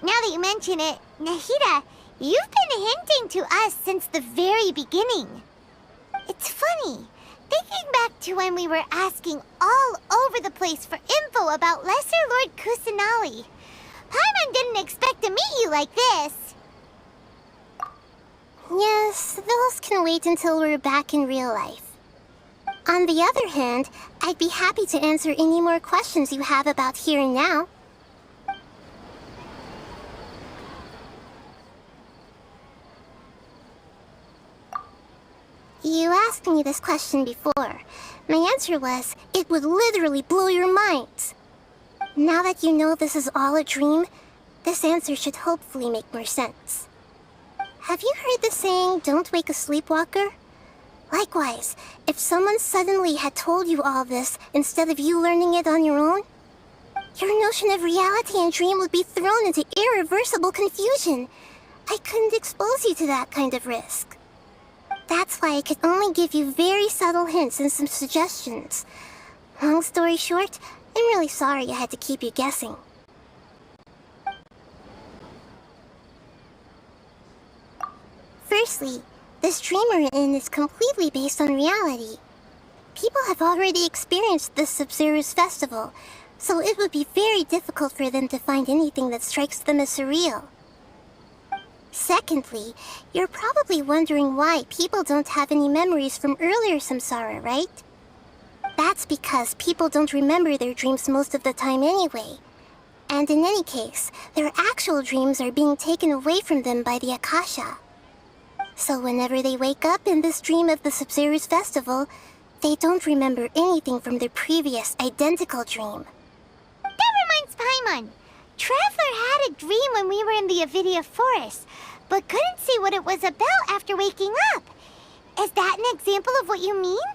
Now that you mention it, Nahida, you've been hinting to us since the very beginning. It's funny, thinking back to when we were asking all over the place for info about Lesser Lord Kusanali. Paimon didn't expect to meet you like this. Yes, those can wait until we're back in real life. On the other hand, I'd be happy to answer any more questions you have about here and now. You asked me this question before. My answer was, it would literally blow your minds. Now that you know this is all a dream, this answer should hopefully make more sense. Have you heard the saying, don't wake a sleepwalker? Likewise, if someone suddenly had told you all this instead of you learning it on your own, your notion of reality and dream would be thrown into irreversible confusion. I couldn't expose you to that kind of risk. That's why I could only give you very subtle hints and some suggestions. Long story short, I'm really sorry I had to keep you guessing. Firstly, this dream we're in is completely based on reality. People have already experienced this Sub-Zero's festival, so it would be very difficult for them to find anything that strikes them as surreal. Secondly, you're probably wondering why people don't have any memories from earlier samsara, right? That's because people don't remember their dreams most of the time anyway. And in any case, their actual dreams are being taken away from them by the Akasha. So whenever they wake up in this dream of the Sub-Zero's festival, they don't remember anything from their previous identical dream. That reminds Paimon. Traveler had a dream when we were in the Avidia Forest, but couldn't see what it was about after waking up. Is that an example of what you mean?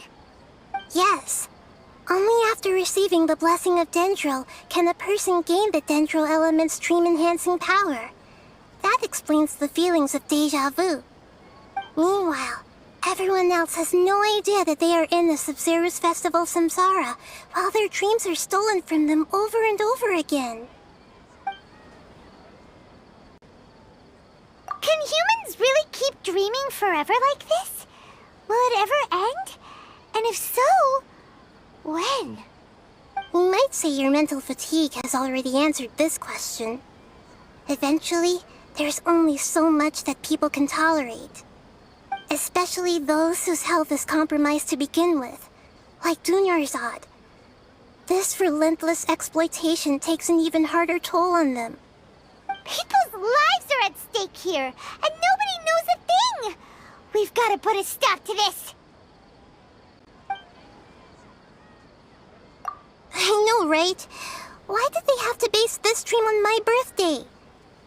Yes. Only after receiving the blessing of Dendril can a person gain the Dendril element's dream-enhancing power. That explains the feelings of déjà vu. Meanwhile, everyone else has no idea that they are in the Sub-Zero's Festival Samsara, while their dreams are stolen from them over and over again. Can humans really keep dreaming forever like this? Will it ever end? And if so, when? We might say your mental fatigue has already answered this question. Eventually, there's only so much that people can tolerate. Especially those whose health is compromised to begin with, like Dunyarzad. This relentless exploitation takes an even harder toll on them. People's lives are at stake here, and nobody knows a thing! We've got to put a stop to this! I know, right? Why did they have to base this dream on my birthday?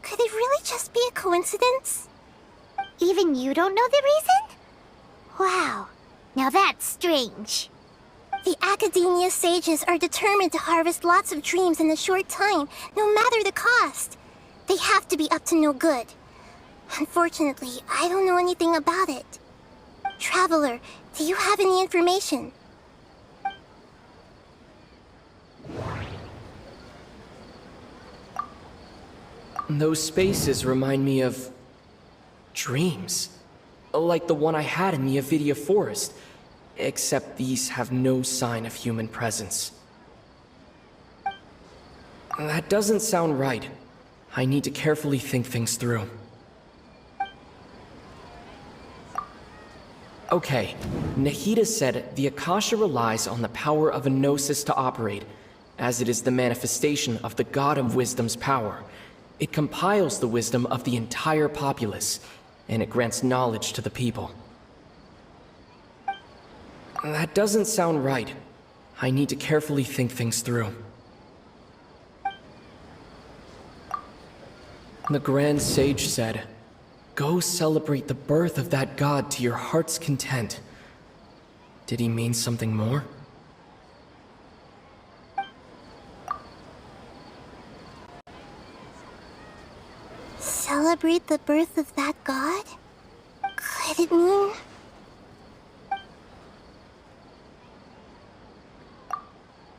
Could it really just be a coincidence? Even you don't know the reason? Wow, now that's strange. The Academia sages are determined to harvest lots of dreams in a short time, no matter the cost. They have to be up to no good. Unfortunately, I don't know anything about it. Traveler, do you have any information? Those spaces remind me of dreams. Like the one I had in the Avidia Forest. Except these have no sign of human presence. That doesn't sound right. I need to carefully think things through. Okay, Nahida said the Akasha relies on the power of a gnosis to operate, as it is the manifestation of the God of Wisdom's power. It compiles the wisdom of the entire populace, and it grants knowledge to the people. That doesn't sound right. I need to carefully think things through. The Grand Sage said, "Go celebrate the birth of that god to your heart's content." Did he mean something more? Celebrate the birth of that god? Could it mean...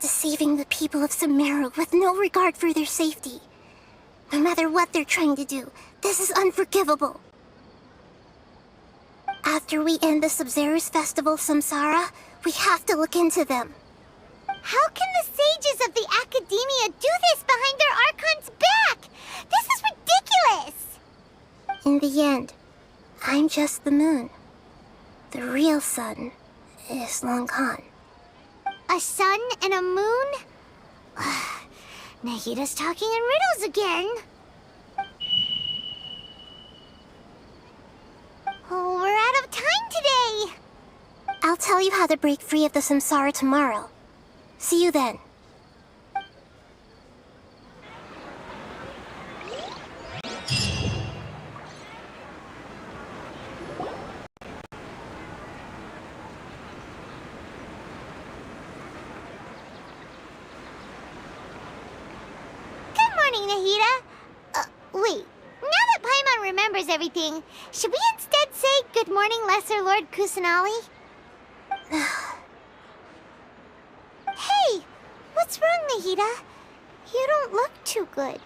deceiving the people of Sumeru with no regard for their safety? No matter what they're trying to do, this is unforgivable. After we end the Sub-Zero's Festival Samsara, we have to look into them. How can the sages of the Academia do this behind their Archon's back? This is ridiculous! In the end, I'm just the moon. The real sun is long gone. A sun and a moon? Nahida's talking in riddles again. Oh, we're out of time today. I'll tell you how to break free of the samsara tomorrow. See you then. Nahida? Wait. Now that Paimon remembers everything, should we instead say good morning, Lesser Lord Kusanali? Hey! What's wrong, Nahida? You don't look too good.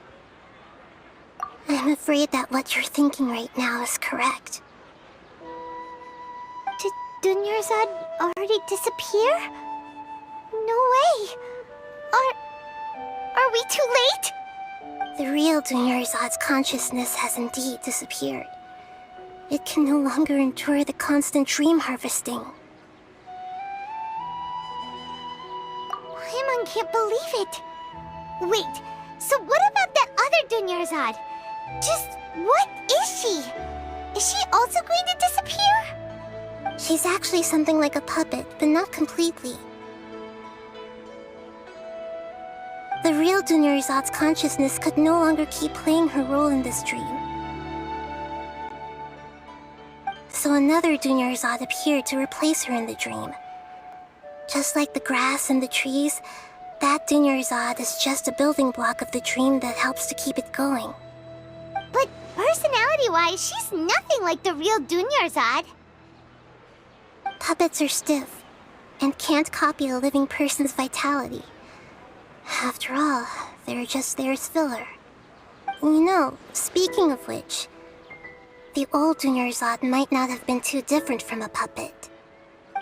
I'm afraid that what you're thinking right now is correct. Did Dunyarzad already disappear? No way! Are we too late? The real Dunyarzad's consciousness has indeed disappeared. It can no longer endure the constant dream harvesting. even can't believe it. Wait, so what about that other Dunyarzad? Just what is she? Is she also going to disappear? She's actually something like a puppet, but not completely. The real Dunyarzad's consciousness could no longer keep playing her role in this dream. So another Dunyarzad appeared to replace her in the dream. Just like the grass and the trees, that Dunyarzad is just a building block of the dream that helps to keep it going. But personality-wise, she's nothing like the real Dunyarzad. Puppets are stiff, and can't copy a living person's vitality. After all, they're just there as filler. You know, speaking of which, the old Dunyarzad might not have been too different from a puppet.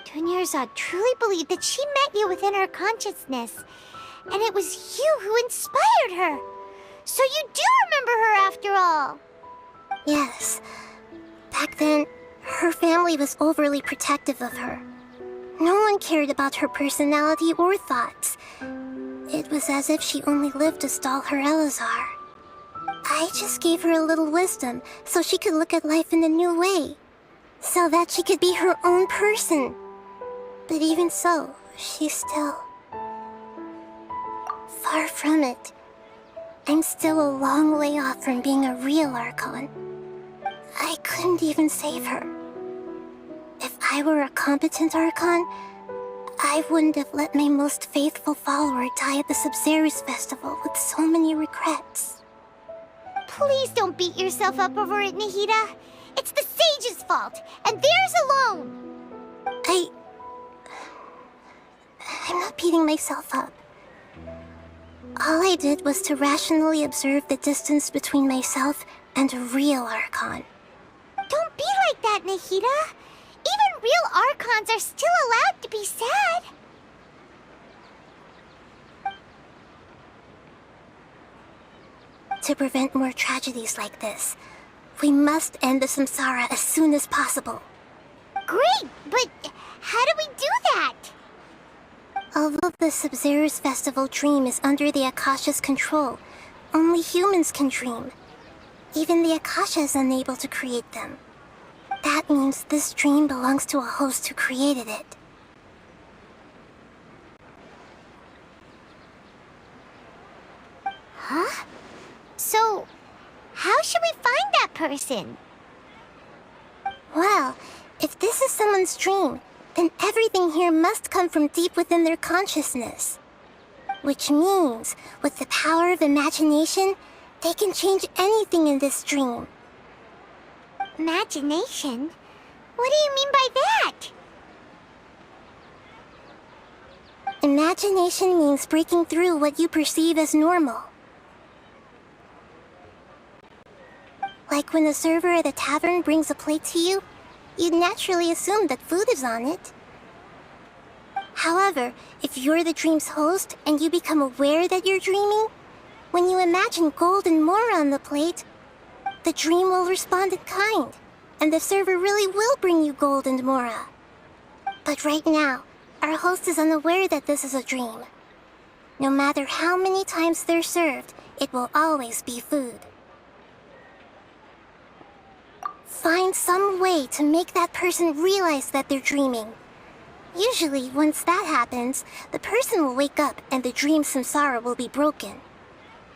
Dunyarzad truly believed that she met you within her consciousness, and it was you who inspired her. So you do remember her after all. Yes. Back then, her family was overly protective of her. No one cared about her personality or thoughts. It was as if she only lived to stall her Elazar. I just gave her a little wisdom so she could look at life in a new way. So that she could be her own person. But even so, she's still... far from it. I'm still a long way off from being a real Archon. I couldn't even save her. If I were a competent Archon, I wouldn't have let my most faithful follower die at the Sub-Zero's festival with so many regrets. Please don't beat yourself up over it, Nahida. It's the Sage's fault, and theirs alone. I'm not beating myself up. All I did was to rationally observe the distance between myself and a real Archon. Don't be like that, Nahida. Even real Archons are still allowed to be sad. To prevent more tragedies like this, we must end the samsara as soon as possible. Great, but how do we do that? Although the Sub-Zero's festival dream is under the Akasha's control, only humans can dream. Even the Akasha is unable to create them. That means this dream belongs to a host who created it. Huh? So, how should we find that person? Well, if this is someone's dream, then everything here must come from deep within their consciousness. Which means, with the power of imagination, they can change anything in this dream. Imagination? What do you mean by that? Imagination means breaking through what you perceive as normal. Like when the server at a tavern brings a plate to you, you'd naturally assume that food is on it. However, if you're the dream's host and you become aware that you're dreaming, when you imagine gold and more on the plate, the dream will respond in kind, and the server really will bring you gold and mora. But right now, our host is unaware that this is a dream. No matter how many times they're served, it will always be food. Find some way to make that person realize that they're dreaming. Usually, once that happens, the person will wake up and the dream samsara will be broken.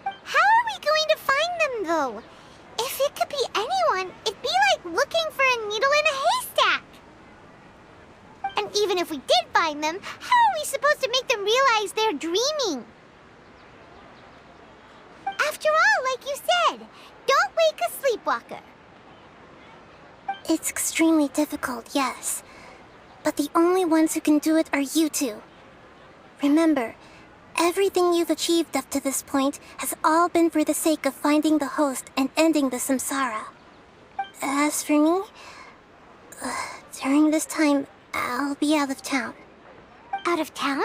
How are we going to find them, though? If it could be anyone, it'd be like looking for a needle in a haystack. And even if we did find them, how are we supposed to make them realize they're dreaming? After all, like you said, don't wake a sleepwalker. It's extremely difficult, yes. But the only ones who can do it are you two. Remember, everything you've achieved up to this point has all been for the sake of finding the host and ending the samsara. As for me, during this time, I'll be out of town. Out of town?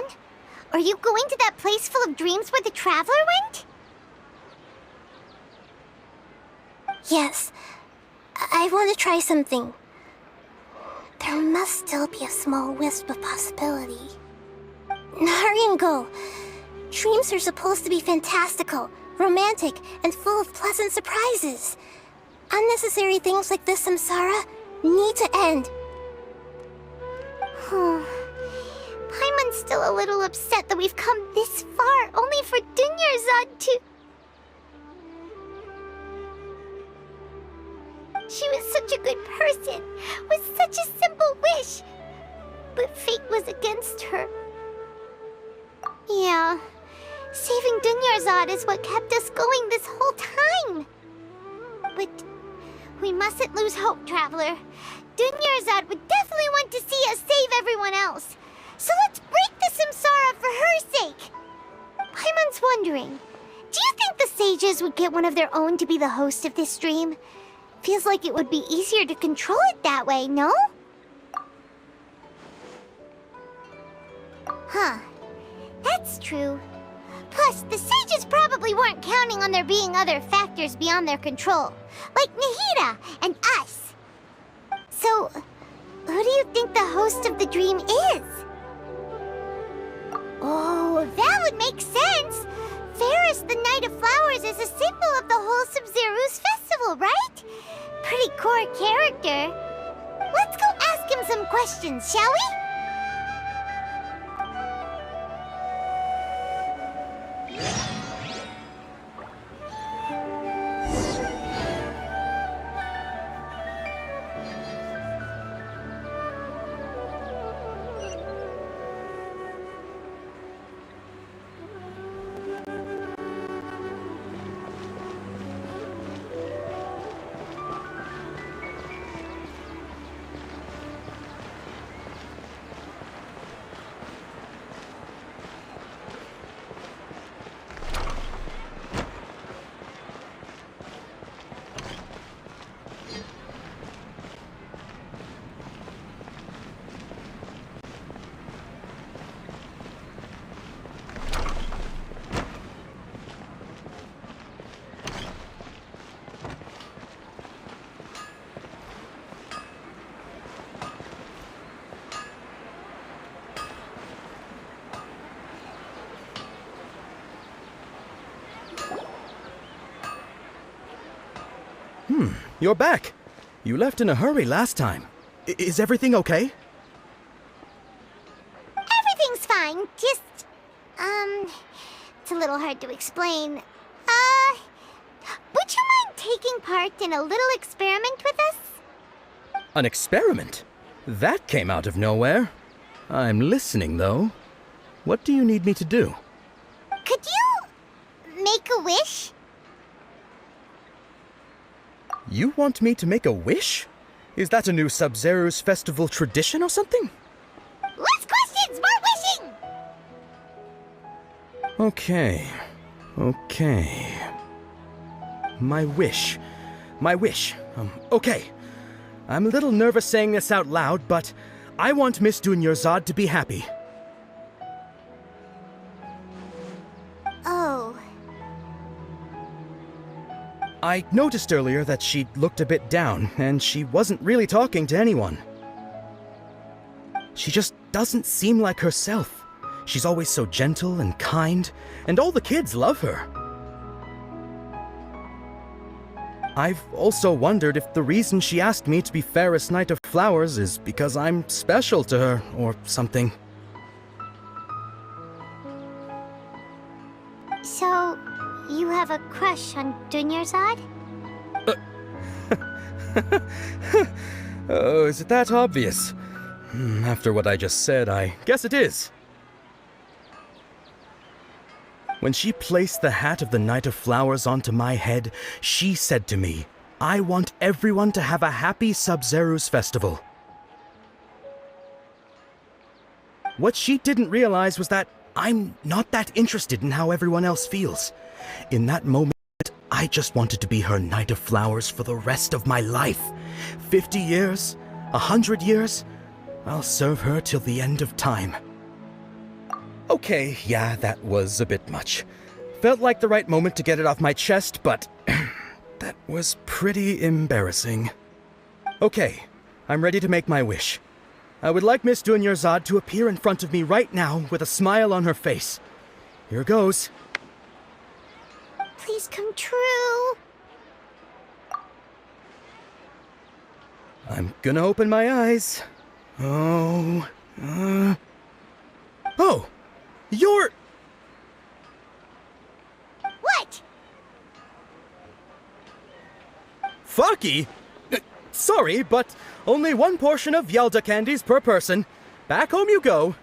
Are you going to that place full of dreams where the Traveler went? Yes. I want to try something. There must still be a small wisp of possibility. Hurry and go. Dreams are supposed to be fantastical, romantic, and full of pleasant surprises. Unnecessary things like this samsara need to end. Paimon's still a little upset that we've come this far only for Dunyarzad to... She was such a good person, with such a simple wish. But fate was against her. Yeah, saving Dunyarzad is what kept us going this whole time. But we mustn't lose hope, Traveler. Dunyarzad would definitely want to see us save everyone else. So let's break the samsara for her sake. Paimon's wondering, do you think the sages would get one of their own to be the host of this stream? Feels like it would be easier to control it that way, no? Huh. That's true. Plus, the sages probably weren't counting on there being other factors beyond their control, like Nahida and us. So, who do you think the host of the dream is? Oh, that would make sense! Ferris, the Knight of Flowers, is a symbol of the whole Sub-Zero's festival, right? Pretty core character. Let's go ask him some questions, shall we? You're back. You left in a hurry last time. Is everything okay? Everything's fine. Just, it's a little hard to explain. Would you mind taking part in a little experiment with us? An experiment? That came out of nowhere. I'm listening, though. What do you need me to do? Could you make a wish? You want me to make a wish? Is that a new Sub-Zero's festival tradition or something? Less questions, more wishing! Okay. My wish. Okay. I'm a little nervous saying this out loud, but I want Miss Dunyarzad to be happy. Oh. I noticed earlier that she looked a bit down, and she wasn't really talking to anyone. She just doesn't seem like herself. She's always so gentle and kind, and all the kids love her. I've also wondered if the reason she asked me to be Fairest Knight of Flowers is because I'm special to her, or something. So, you have a crush on Dunyarzad? Oh, is it that obvious? After what I just said, I guess it is. When she placed the hat of the Knight of Flowers onto my head, she said to me, I want everyone to have a happy Sub-Zero's festival. What she didn't realize was that I'm not that interested in how everyone else feels. In that moment, I just wanted to be her Knight of Flowers for the rest of my life. 50 years, 100 years, I'll serve her till the end of time. Okay, yeah, that was a bit much. Felt like the right moment to get it off my chest, but that was pretty embarrassing. Okay, I'm ready to make my wish. I would like Miss Dunyarzad to appear in front of me right now with a smile on her face. here goes. Please come true. I'm gonna open my eyes. Oh, oh, you're... What? Fucky? Sorry, but only one portion of Yelda candies per person. Back home you go.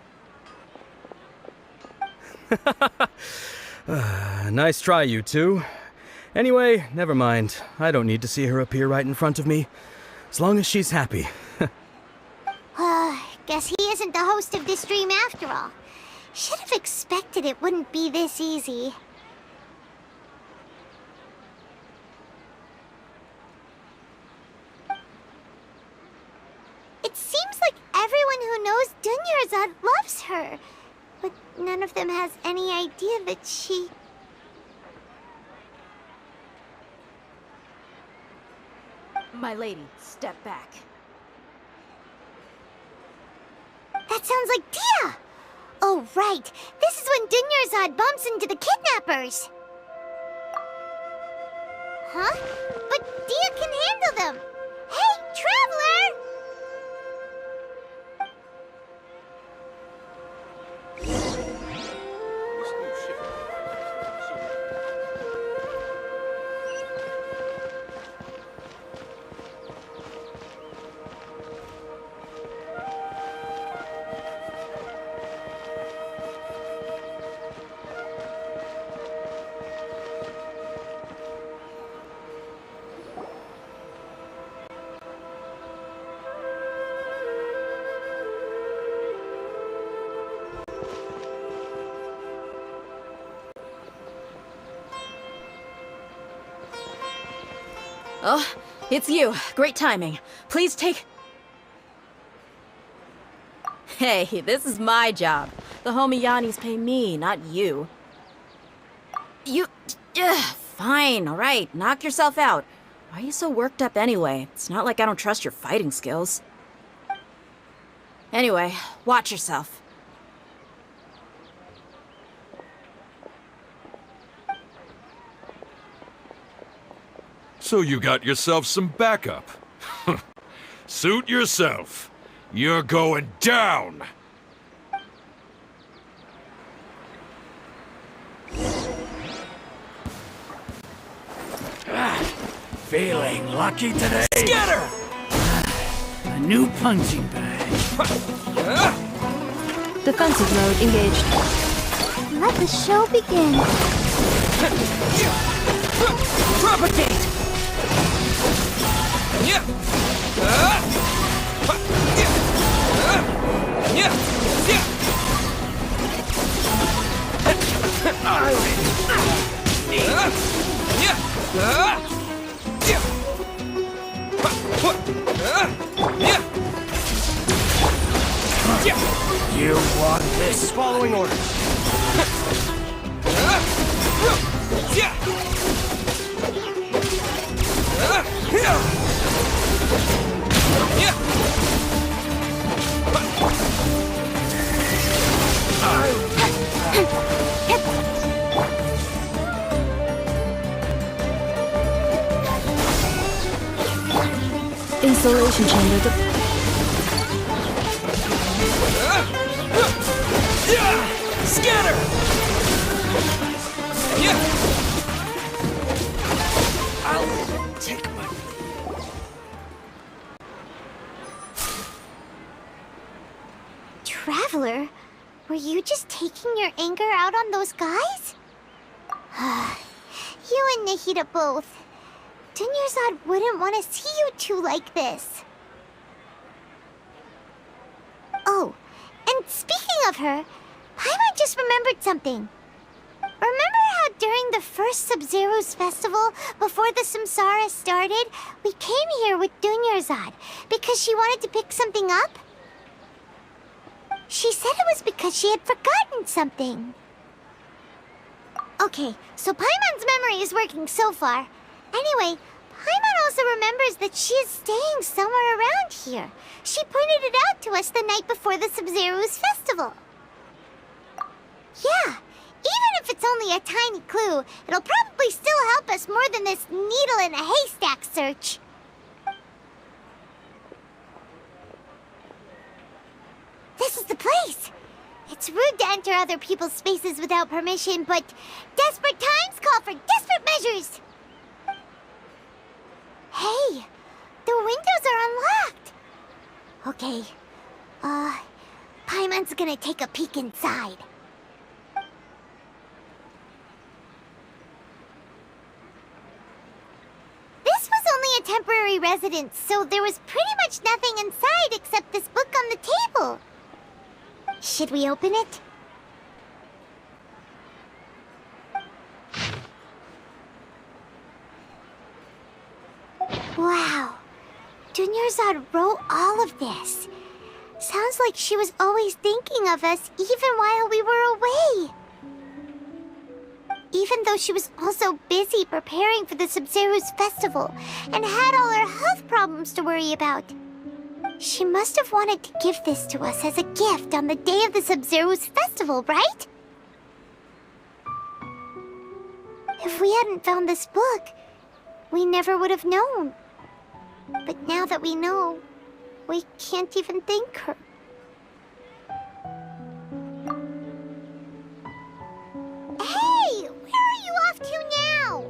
Nice try, you two. Anyway, never mind. I don't need to see her appear right in front of me. As long as she's happy. Guess he isn't the host of this dream after all. Should have expected it wouldn't be this easy. It seems like everyone who knows Dunyarzad loves her, but none of them has any idea that she... My lady, step back. That sounds like Dia! Oh, right. This is when Dunyarzad bumps into the kidnappers. Huh? But Dia can handle them. Hey, Traveler! Oh, it's you. Great timing. Please take... Hey, this is my job. The homie Yanni's pay me, not you. You... fine, alright. Knock yourself out. Why are you so worked up anyway? It's not like I don't trust your fighting skills. Anyway, watch yourself. So you got yourself some backup. Suit yourself. You're going down! Feeling lucky today? Scatter! A new punching bag. Defensive mode engaged. Let the show begin. Propagate! You want this? Following orders. Installation chamber. Scatter! I'll take my leave. Traveler, were you just taking your anger out on those guys? You and Nahida both. Dunyarzad wouldn't want to see you two like this. Oh, and speaking of her, Paimon just remembered something. Remember how during the first Sub-Zero's festival, before the Samsara started, we came here with Dunyarzad because she wanted to pick something up? She said it was because she had forgotten something. Okay, so Paimon's memory is working so far. Anyway, Paimon also remembers that she is staying somewhere around here. She pointed it out to us the night before the Sub-Zero's festival. Yeah, even if it's only a tiny clue, it'll probably still help us more than this needle in a haystack search. This is the place! It's rude to enter other people's spaces without permission, but desperate times call for desperate measures! Hey! The windows are unlocked! Okay, Paimon's gonna take a peek inside. This was only a temporary residence, so there was pretty much nothing inside except this book on the table. Should we open it? Wow. Dunyarzad wrote all of this. Sounds like she was always thinking of us even while we were away. Even though she was also busy preparing for the Sub-Zero's festival and had all her health problems to worry about. She must have wanted to give this to us as a gift on the day of the Sub-Zero's festival, right? If we hadn't found this book, we never would have known. But now that we know, we can't even thank her. Hey! Where are you off to now?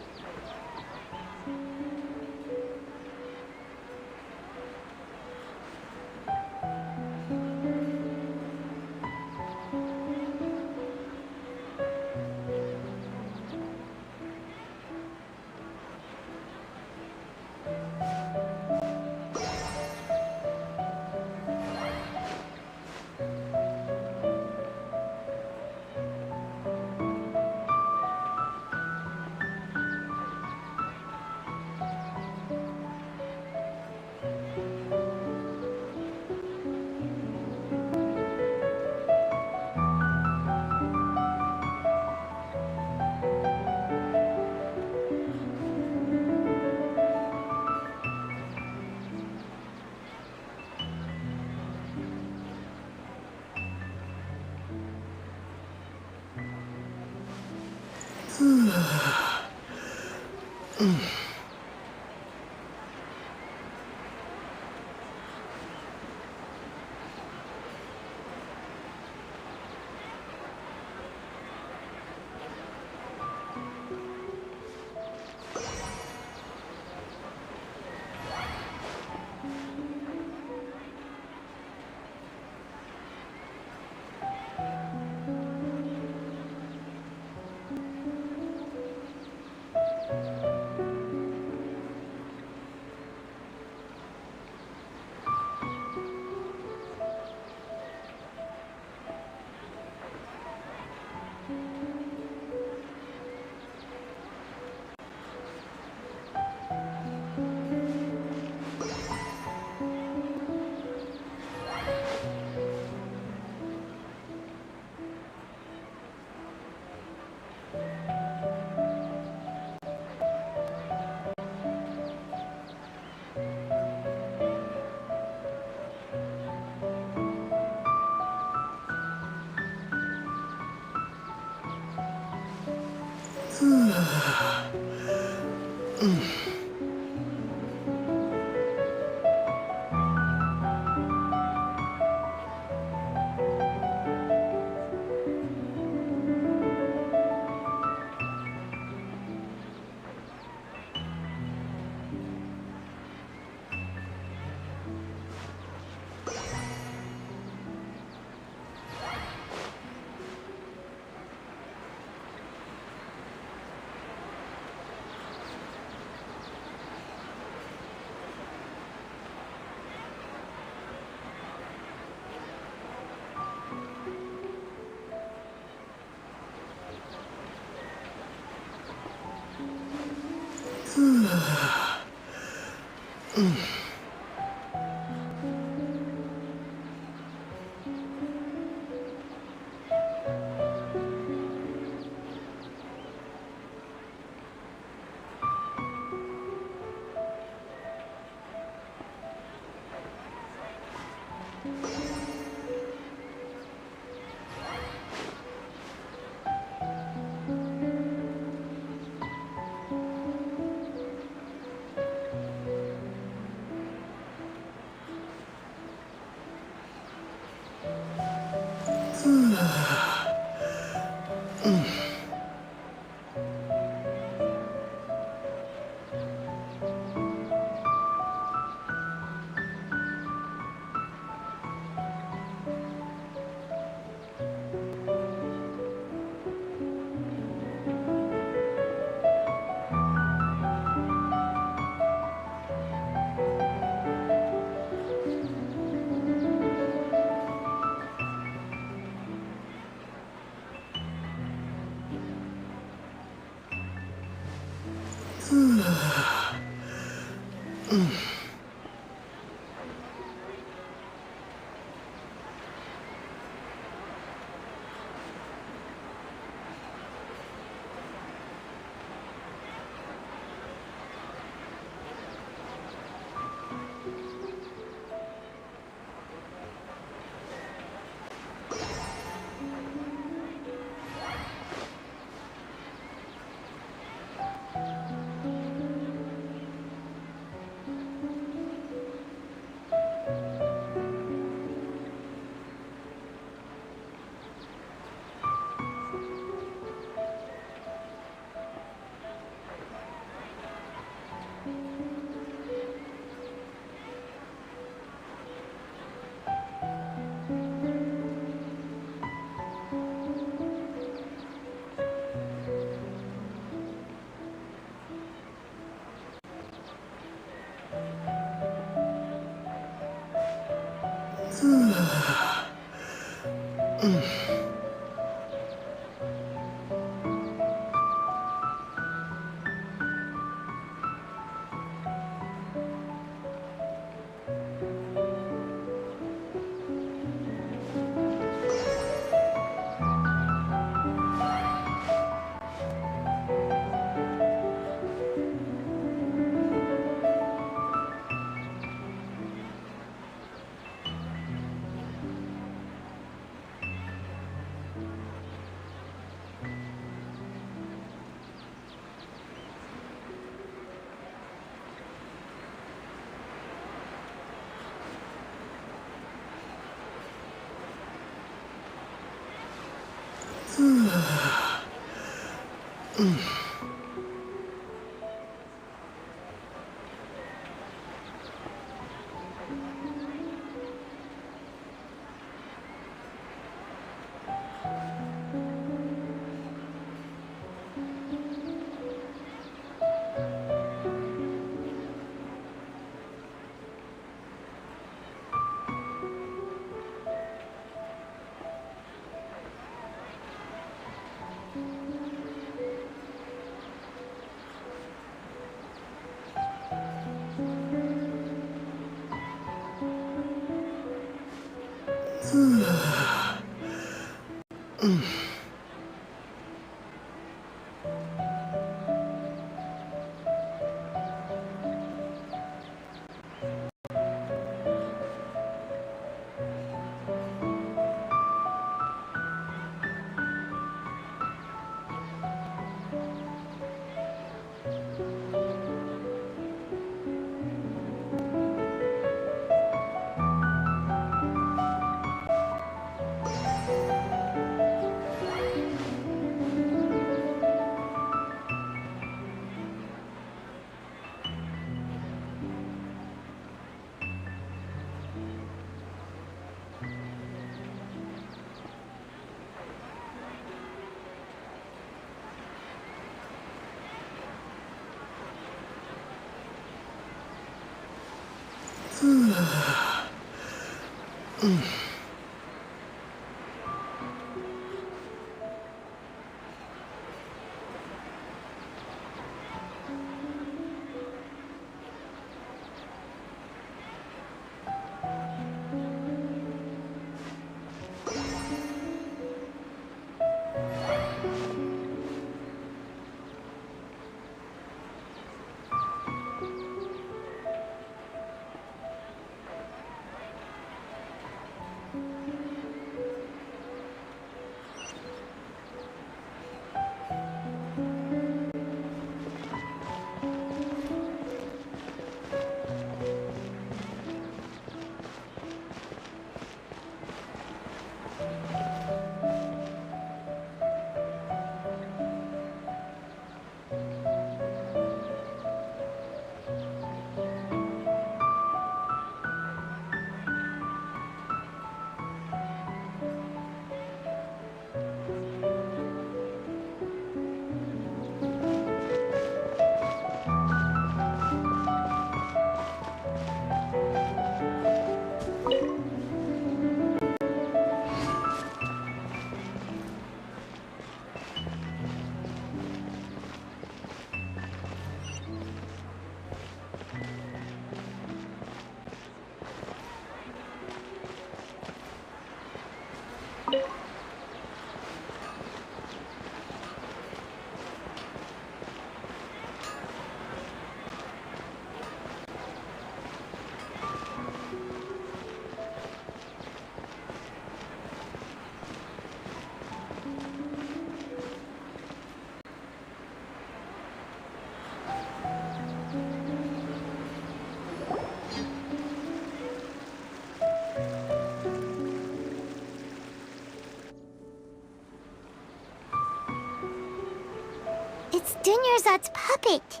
It's Dunyarzad's puppet.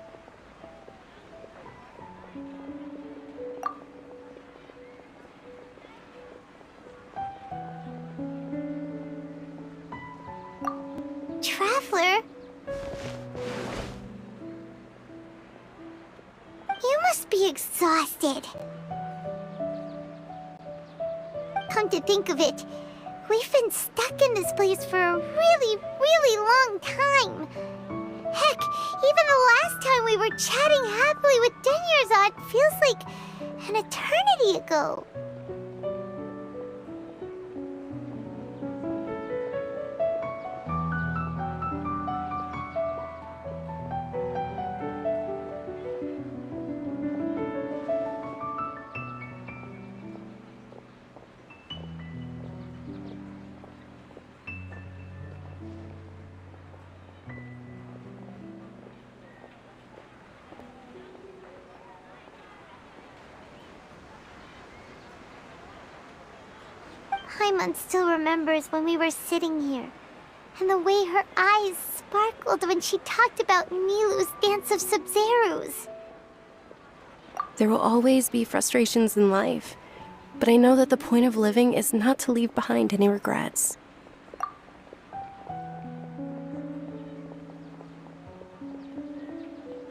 Traveler? You must be exhausted. Come to think of it, We've been stuck in this place for a really, really long time. Heck, even the last time we were chatting happily with Dunyarzad feels like an eternity ago. Paimon still remembers when we were sitting here, and the way her eyes sparkled when she talked about Nilou's Dance of Sub-Zeros. There will always be frustrations in life, but I know that the point of living is not to leave behind any regrets.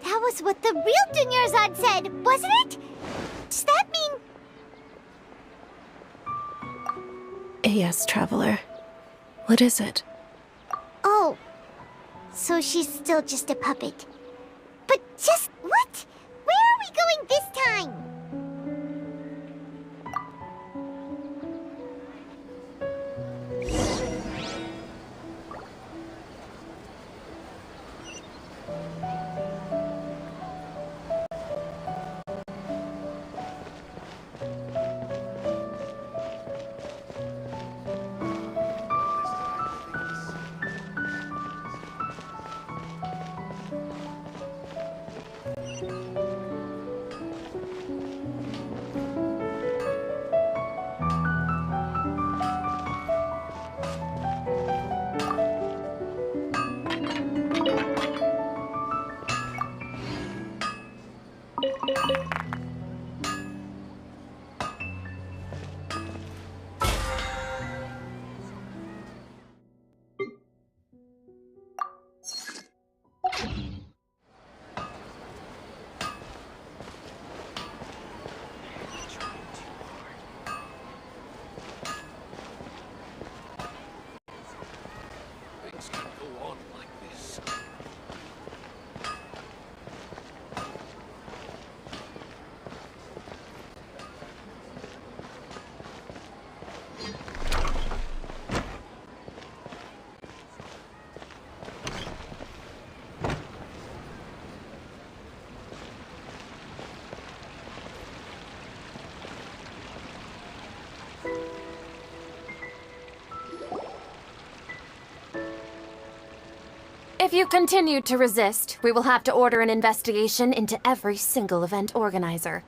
That was what the real Dunyarzad said, wasn't it? Does that mean... Yes, Traveler. What is it? Oh, so she's still just a puppet. But just what? Where are we going this time? If you continue to resist, we will have to order an investigation into every single event organizer.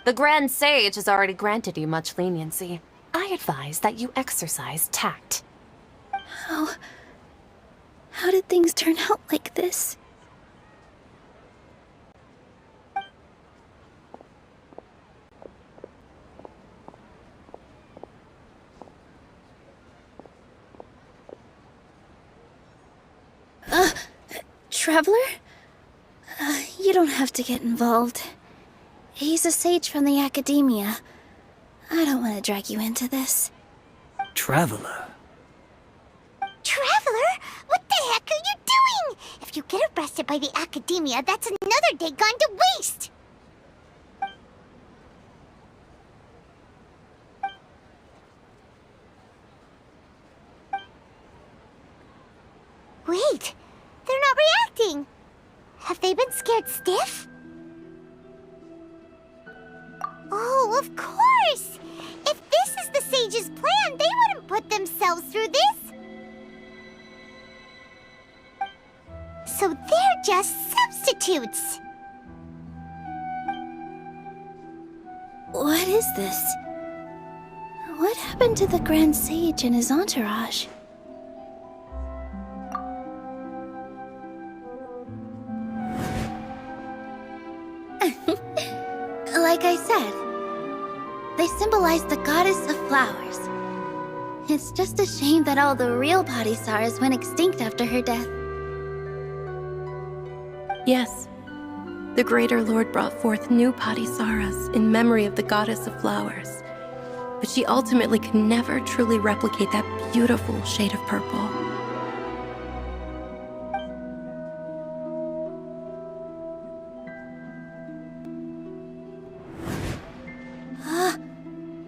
The Grand Sage has already granted you much leniency. I advise that you exercise tact. How did things turn out like this? Traveler? You don't have to get involved. He's a sage from the academia. I don't want to drag you into this. Traveler? Traveler? What the heck are you doing? If you get arrested by the academia, that's another day gone to waste! Wait, they're not reacting! Have they been scared stiff? Oh, of course! If this is the sage's plan, they wouldn't put themselves through this! So they're just substitutes! What is this? What happened to the Grand Sage and his entourage? Like I said, they symbolize the goddess of flowers. It's just a shame that all the real Padisaras went extinct after her death. Yes. The Greater Lord brought forth new Padisaras in memory of the goddess of flowers. But but she ultimately could never truly replicate that beautiful shade of purple.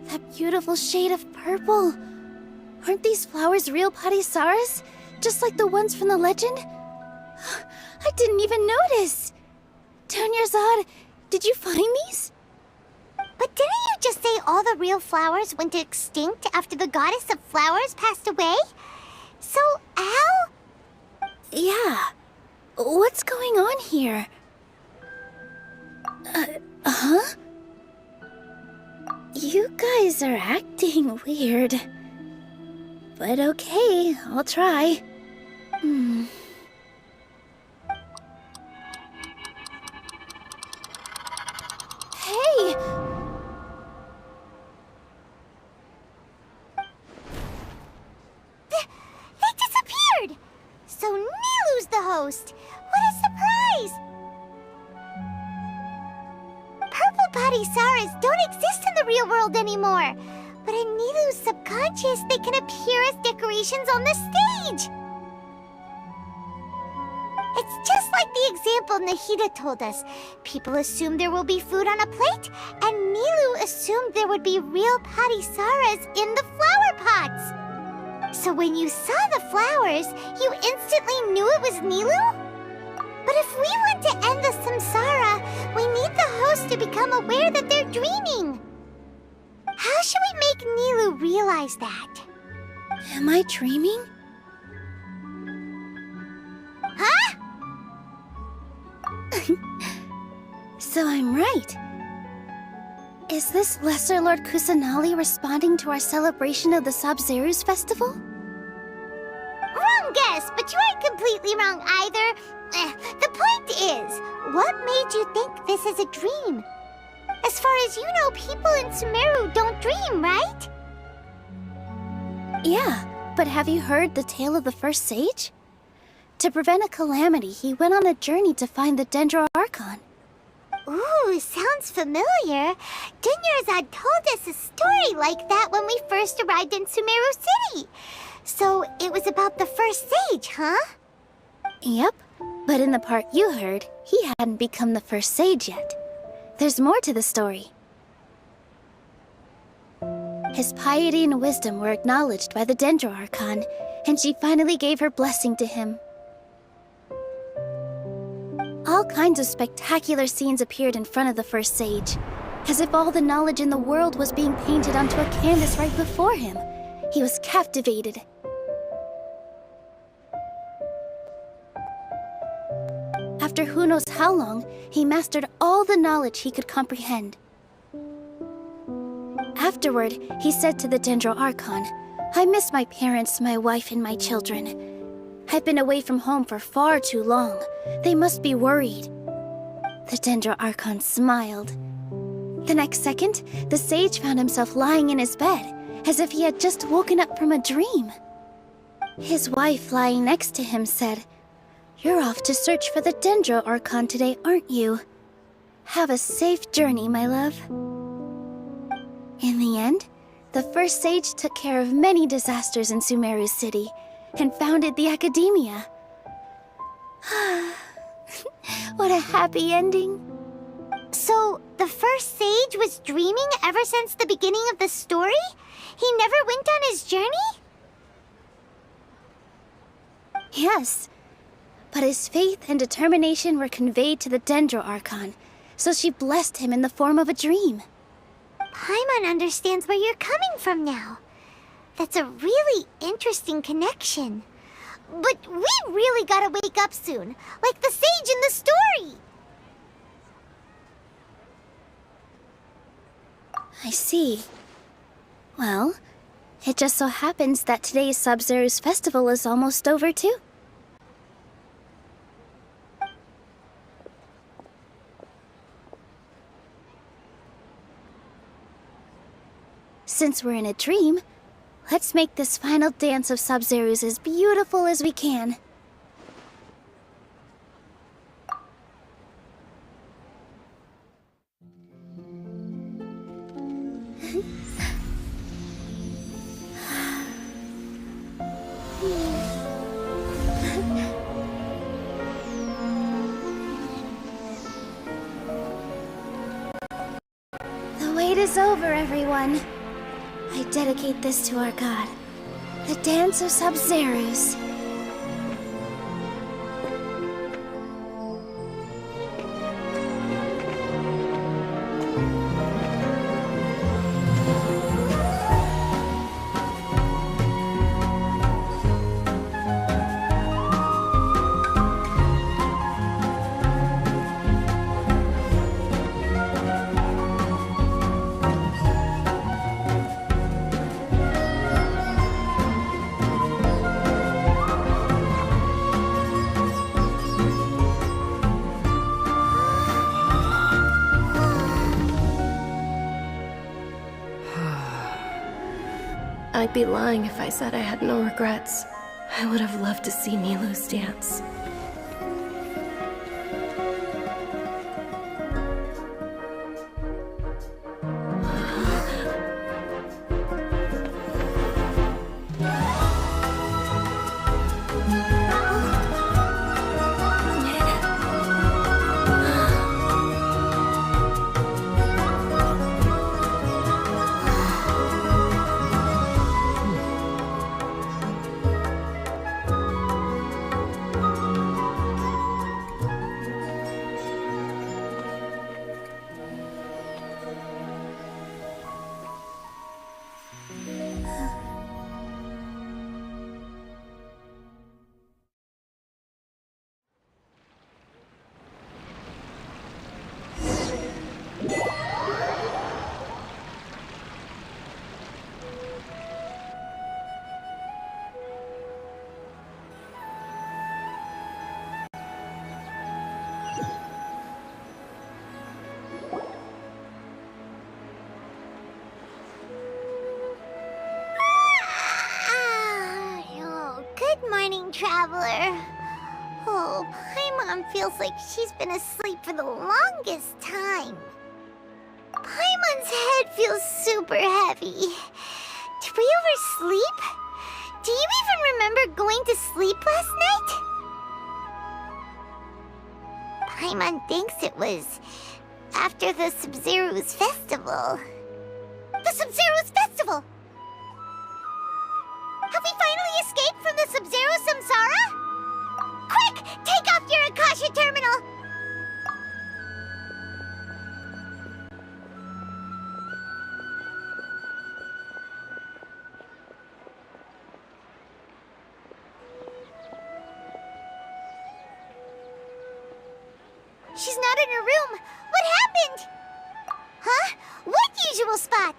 That beautiful shade of purple. Aren't these flowers real Padisaras? Just like the ones from the legend? I didn't even notice. Tanyarzad, did you find these? But didn't you just say all the real flowers went extinct after the goddess of flowers passed away? So, how? Yeah. What's going on here? Huh? You guys are acting weird. But okay, I'll try. Hey! They disappeared! So Nilu's the host! What a surprise! Purple Padisaras don't exist in the real world anymore! But in Nilu's subconscious, they can appear as decorations on the stage! It's just like the example Nahida told us. People assume there will be food on a plate, and Nilu assumed there would be real Padisaras in the flower pots. So when you saw the flowers, you instantly knew it was Nilu? But if we want to end the samsara, we need the host to become aware that they're dreaming. How should we make Nilu realize that? Am I dreaming? Huh? So I'm right. Is this Lesser Lord Kusanali responding to our celebration of the Sabzeruz festival? Wrong guess, but you aren't completely wrong either. The point is, what made you think this is a dream? As far as you know, people in Sumeru don't dream, right? Yeah, but have you heard the tale of the first sage? To prevent a calamity, he went on a journey to find the Dendro Archon. Ooh, sounds familiar. Dinyarzad told us a story like that when we first arrived in Sumeru City. So it was about the first sage, huh? Yep, but in the part you heard, he hadn't become the first sage yet. There's more to the story. His piety and wisdom were acknowledged by the Dendro Archon, and she finally gave her blessing to him. All kinds of spectacular scenes appeared in front of the first sage, as if all the knowledge in the world was being painted onto a canvas right before him. He was captivated. After who knows how long, he mastered all the knowledge he could comprehend. Afterward, he said to the Dendro Archon, "I miss my parents, my wife, and my children. I've been away from home for far too long. They must be worried." The Dendro Archon smiled. The next second, the sage found himself lying in his bed, as if he had just woken up from a dream. His wife, lying next to him, said, "You're off to search for the Dendro Archon today, aren't you? Have a safe journey, my love." In the end, the first sage took care of many disasters in Sumeru City and founded the Academia. What a happy ending. So, the first sage was dreaming ever since the beginning of the story? He never went on his journey? Yes, but his faith and determination were conveyed to the Dendro Archon, so she blessed him in the form of a dream. Paimon understands where you're coming from now. That's a really interesting connection. But we really gotta wake up soon, like the sage in the story! I see. Well, it just so happens that today's Sabzeruz festival is almost over too. Since we're in a dream, let's make this final dance of Sabzeruz as beautiful as we can. wait is over, everyone. I dedicate this to our god, the Dance of Sub-Zerus. I'd be lying if I said I had no regrets. I would have loved to see Nilou's dance. Traveler. Oh, Paimon feels like she's been asleep for the longest time. Paimon's head feels super heavy. Did we oversleep? Do you even remember going to sleep last night? Paimon thinks it was after the Sub-Zero's festival. The Sub-Zero's festival! Have we finally escaped from the Sub-Zero Samsara? Quick! Take off your Akasha terminal! She's not in her room. What happened? Huh? What usual spot?